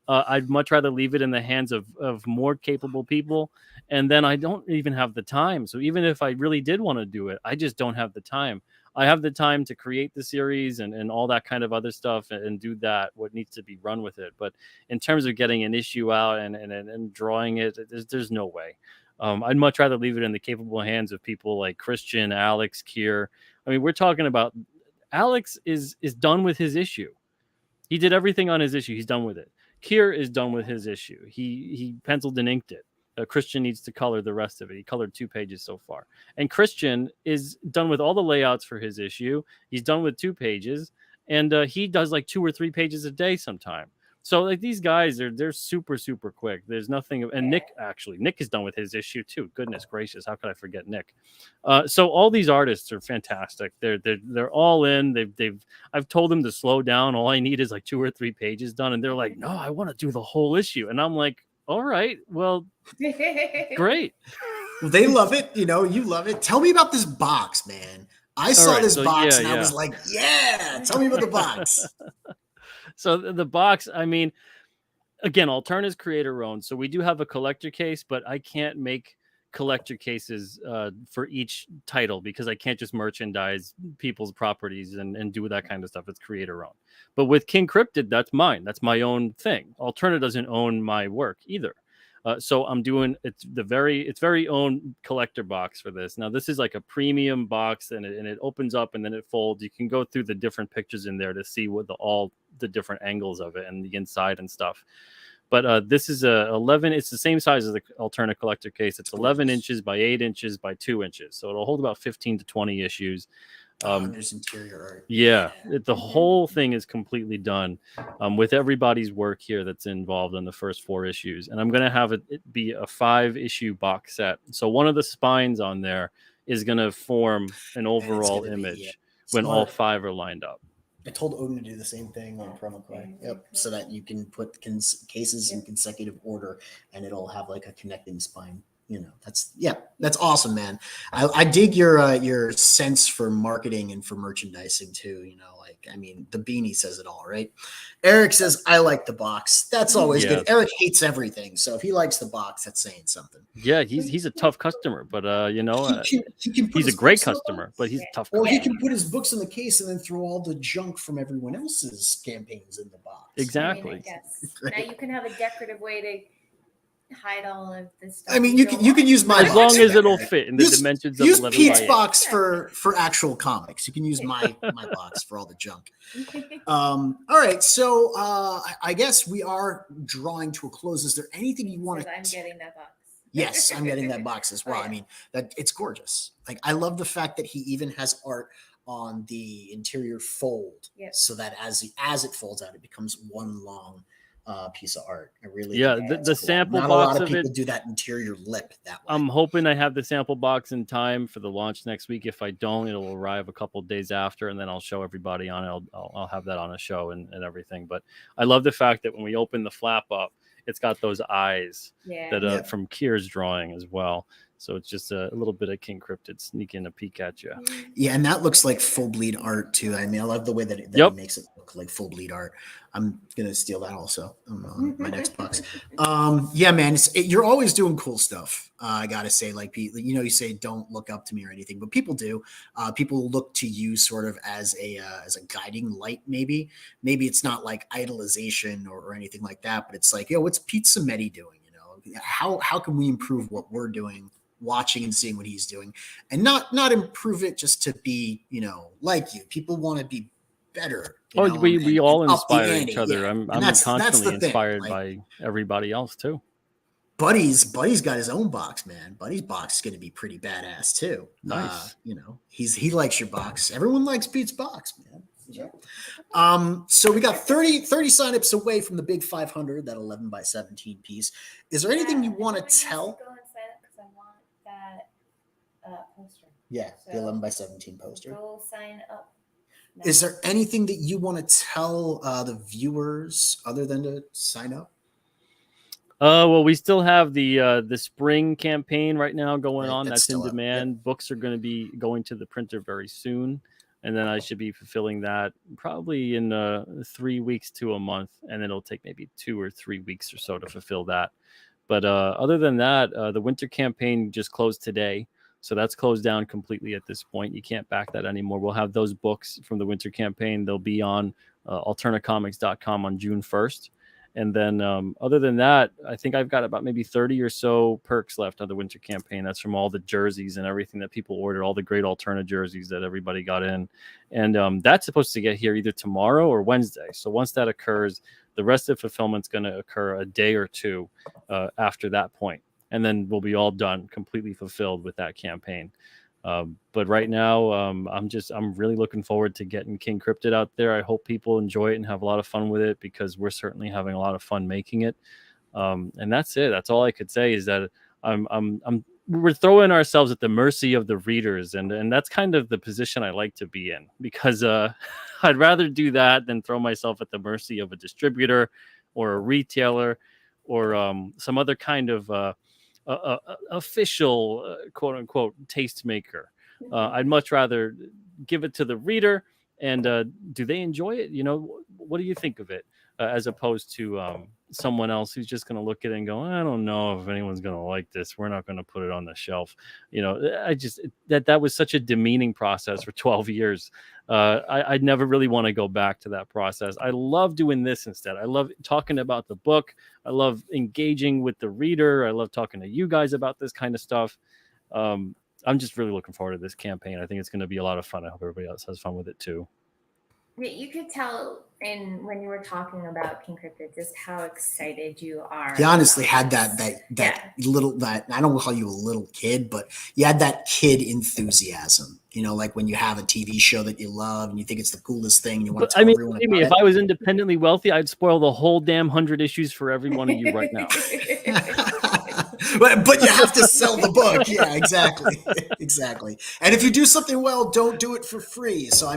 I'd much rather leave it in the hands of more capable people. And then I don't even have the time. So even if I really did want to do it, I just don't have the time. I have the time to create the series and all that kind of other stuff and do that, what needs to be run with it. But in terms of getting an issue out and drawing it, there's no way. I'd much rather leave it in the capable hands of people like Christian, Alex, Kier. I mean, we're talking about Alex is done with his issue. He did everything on his issue. He's done with it. Kier is done with his issue. He penciled and inked it. Christian needs to color the rest of it. He colored 2 pages so far. And Christian is done with all the layouts for his issue. He's done with 2 pages. And he does like 2 or 3 pages a day sometime. So like these guys, they're super, super quick. There's nothing. And Nick is done with his issue too. Goodness gracious. How could I forget Nick? So all these artists are fantastic. They're all in. I've told them to slow down. All I need is like 2 or 3 pages done. And they're like, no, I want to do the whole issue. And I'm like, all right, well, great. Well, they love it. You know, you love it. Tell me about this box, man. I saw this box and I was like, yeah, tell me about the box. So the box, I mean, again, Alterna's creator owned. So we do have a collector case, but I can't make collector cases for each title, because I can't just merchandise people's properties and do that kind of stuff. It's creator owned. But with King Cryptid, that's mine. That's my own thing. Alterna doesn't own my work either. So I'm doing its very own collector box for this. Now this is like a premium box, and it opens up and then it folds. You can go through the different pictures in there to see what all the different angles of it and the inside and stuff. But this is a 11. It's the same size as the Alterna collector case. It's 11 inches by 8 inches by 2 inches. So it'll hold about 15 to 20 issues. There's interior art. Yeah, the whole thing is completely done with everybody's work here that's involved in the first 4 issues. And I'm going to have it be a 5-issue box set. So one of the spines on there is going to form an overall image when all 5 are lined up. I told Odin to do the same thing on PromoQuay. Yep, so that you can put cases in consecutive order, and it'll have like a connecting spine. You know, that's awesome, man. I dig your sense for marketing and for merchandising too. You know, like, I mean, the beanie says it all, right? Eric says, I like the box. That's always good. Eric hates everything, so if he likes the box, that's saying something. Yeah, he's a tough customer, but you know, he's a great customer, but he's a tough customer. Or he can put his books in the case and then throw all the junk from everyone else's campaigns in the box. Exactly. Now you can have a decorative way to hide all of this stuff. I mean, you can use my as long as it'll fit in the dimensions of 11 by 8. Use Pete's box for actual comics. You can use my box for all the junk. All right, so I guess we are drawing to a close. Is there anything you want to? I'm getting that box. Yes, I'm getting that box as well. I mean, that it's gorgeous. Like, I love the fact that he even has art on the interior fold, so that as it folds out, it becomes one long piece of art. I really the cool. sample Not box a lot of people it, do that interior lip that way. I'm hoping I have the sample box in time for the launch next week. If I don't, it'll arrive a couple of days after, and then I'll show everybody on it. I'll have that on a show and everything. But I love the fact that when we open the flap up, it's got those eyes that from Kier's drawing as well. So it's just a little bit of King Cryptid sneaking a peek at you. Yeah, and that looks like full bleed art too. I mean, I love the way that it makes it look like full bleed art. I'm gonna steal that also on my next box. Yeah, man, you're always doing cool stuff. I gotta say, like, Pete, you know, you say don't look up to me or anything, but people do. People look to you sort of as a guiding light. Maybe it's not like idolization or anything like that, but it's like, yo, what's Pete Simeti doing? You know, how can we improve what we're doing? Watching and seeing what he's doing, and not improve it just to be, you know, like you. People want to be better. We all inspire each other. Yeah. I'm constantly inspired by everybody else too. Buddy's got his own box, man. Buddy's box is going to be pretty badass too. Nice. You know, he likes your box. Everyone likes Pete's box, man. Yeah. So we got 30 signups away from the big 500, that 11 by 17 piece. Is there anything you want to tell? Poster. Yeah, so the 11 by 17 poster. Go sign up. No. Is there anything that you want to tell the viewers other than to sign up? Well, we still have the spring campaign right now going on. That's in demand. Yep. Books are going to be going to the printer very soon, and then I should be fulfilling that probably in 3 weeks to a month, and then it'll take maybe 2 or 3 weeks or so to fulfill that. But other than that, the winter campaign just closed today. So that's closed down completely at this point. You can't back that anymore. We'll have those books from the winter campaign. They'll be on alternacomics.com on June 1st. And then other than that, I think I've got about maybe 30 or so perks left on the winter campaign. That's from all the jerseys and everything that people ordered, all the great Alterna jerseys that everybody got in. And that's supposed to get here either tomorrow or Wednesday. So once that occurs, the rest of fulfillment's going to occur a day or two after that point. And then we'll be all done, completely fulfilled with that campaign. But right now, I'm really looking forward to getting King Cryptid out there. I hope people enjoy it and have a lot of fun with it, because we're certainly having a lot of fun making it. And that's it. That's all I could say, is that we're throwing ourselves at the mercy of the readers, and that's kind of the position I like to be in, because I'd rather do that than throw myself at the mercy of a distributor or a retailer or some other kind of official quote unquote tastemaker. I'd much rather give it to the reader, and do they enjoy it? You know, what do you think of it, as opposed to someone else who's just going to look at it and go, I don't know if anyone's going to like this. We're not going to put it on the shelf. That was such a demeaning process for 12 years. I'd never really want to go back to that process. I love doing this instead. I love talking about the book. I love engaging with the reader. I love talking to you guys about this kind of stuff. I'm just really looking forward to this campaign. I think it's going to be a lot of fun. I hope everybody else has fun with it too. You could tell when you were talking about King Cryptid just how excited you are. He honestly had that little, I don't want to call you a little kid, but you had that kid enthusiasm. Like when you have a TV show that you love and you think it's the coolest thing, and you want to tell everyone about it. If I was independently wealthy, I'd spoil the whole damn 100 issues for every one of you right now. But you have to sell the book. Yeah, exactly. And if you do something well, don't do it for free. So,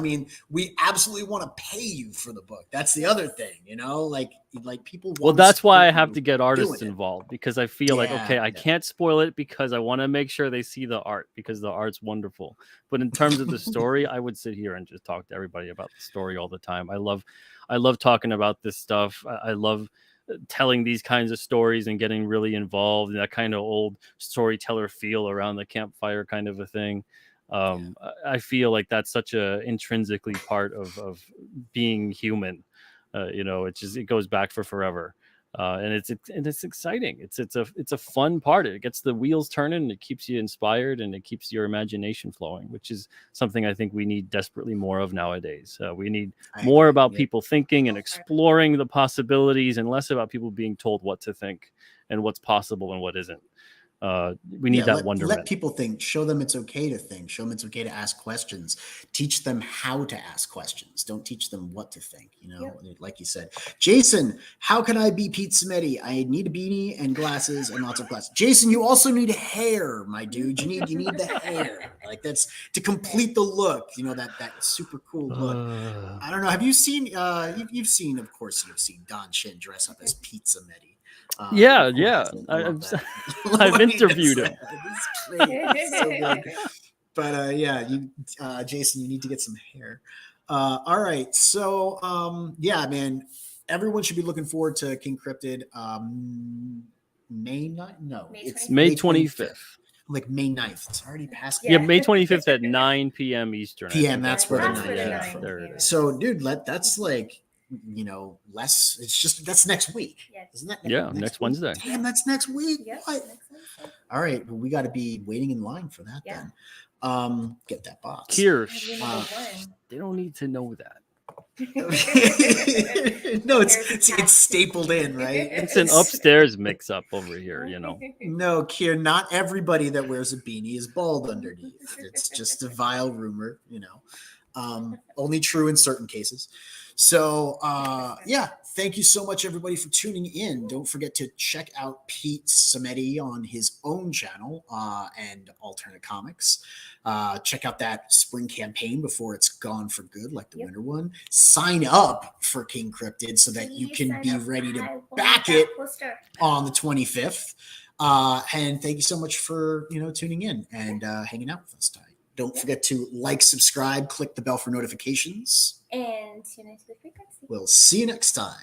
we absolutely want to pay you for the book. That's the other thing, like people want. Well, that's why I have to get artists involved, because I feel I can't spoil it because I want to make sure they see the art, because the art's wonderful. But in terms of the story, I would sit here and just talk to everybody about the story all the time. I love talking about this stuff. I love telling these kinds of stories and getting really involved in that kind of old storyteller feel around the campfire kind of a thing. I feel like that's such a intrinsically part of being human. It goes back for forever. And it's exciting. It's a fun part. It gets the wheels turning, and it keeps you inspired, and it keeps your imagination flowing, which is something I think we need desperately more of nowadays. We need more about people thinking and exploring the possibilities, and less about people being told what to think and what's possible and what isn't. We need that wonderment. Let people think. Show them it's okay to think. Show them it's okay to ask questions. Teach them how to ask questions. Don't teach them what to think. Like you said, Jason, how can I be Pete Simeti? I need a beanie and glasses and lots of glasses. Jason, you also need hair, my dude. You need the hair. Like that's to complete the look. That super cool look. I don't know. Have you seen? You've seen, of course, you've seen Don Shin dress up as Pete Simeti. Yeah. I've interviewed him. So good. But Jason, you need to get some hair. All right, so man, everyone should be looking forward to King Cryptid. May 9th? No, it's May 25th. Like May 9th. It's already past. Yeah, May 25th at 9 p.m. Eastern. PM. That's where the 9th. There it is. So, dude, that's like. Less. It's just that's next week, isn't that? Next Wednesday. Damn, that's next week. Yes, what? next Wednesday. All right, well, we got to be waiting in line for that then. Get that box. Here, they don't need to know that. No, it's stapled in, right? It's an upstairs mix-up over here, No, Kier, not everybody that wears a beanie is bald underneath. It's just a vile rumor, only true in certain cases. So, thank you so much, everybody, for tuning in. Don't forget to check out Pete Simeti on his own channel and Alterna Comics. Check out that spring campaign before it's gone for good, like the winter one. Sign up for King Cryptid so that you can be ready to back it on the 25th. And thank you so much for tuning in and hanging out with us tonight. Don't forget to subscribe, click the bell for notifications. And tune into the frequency. We'll see you next time.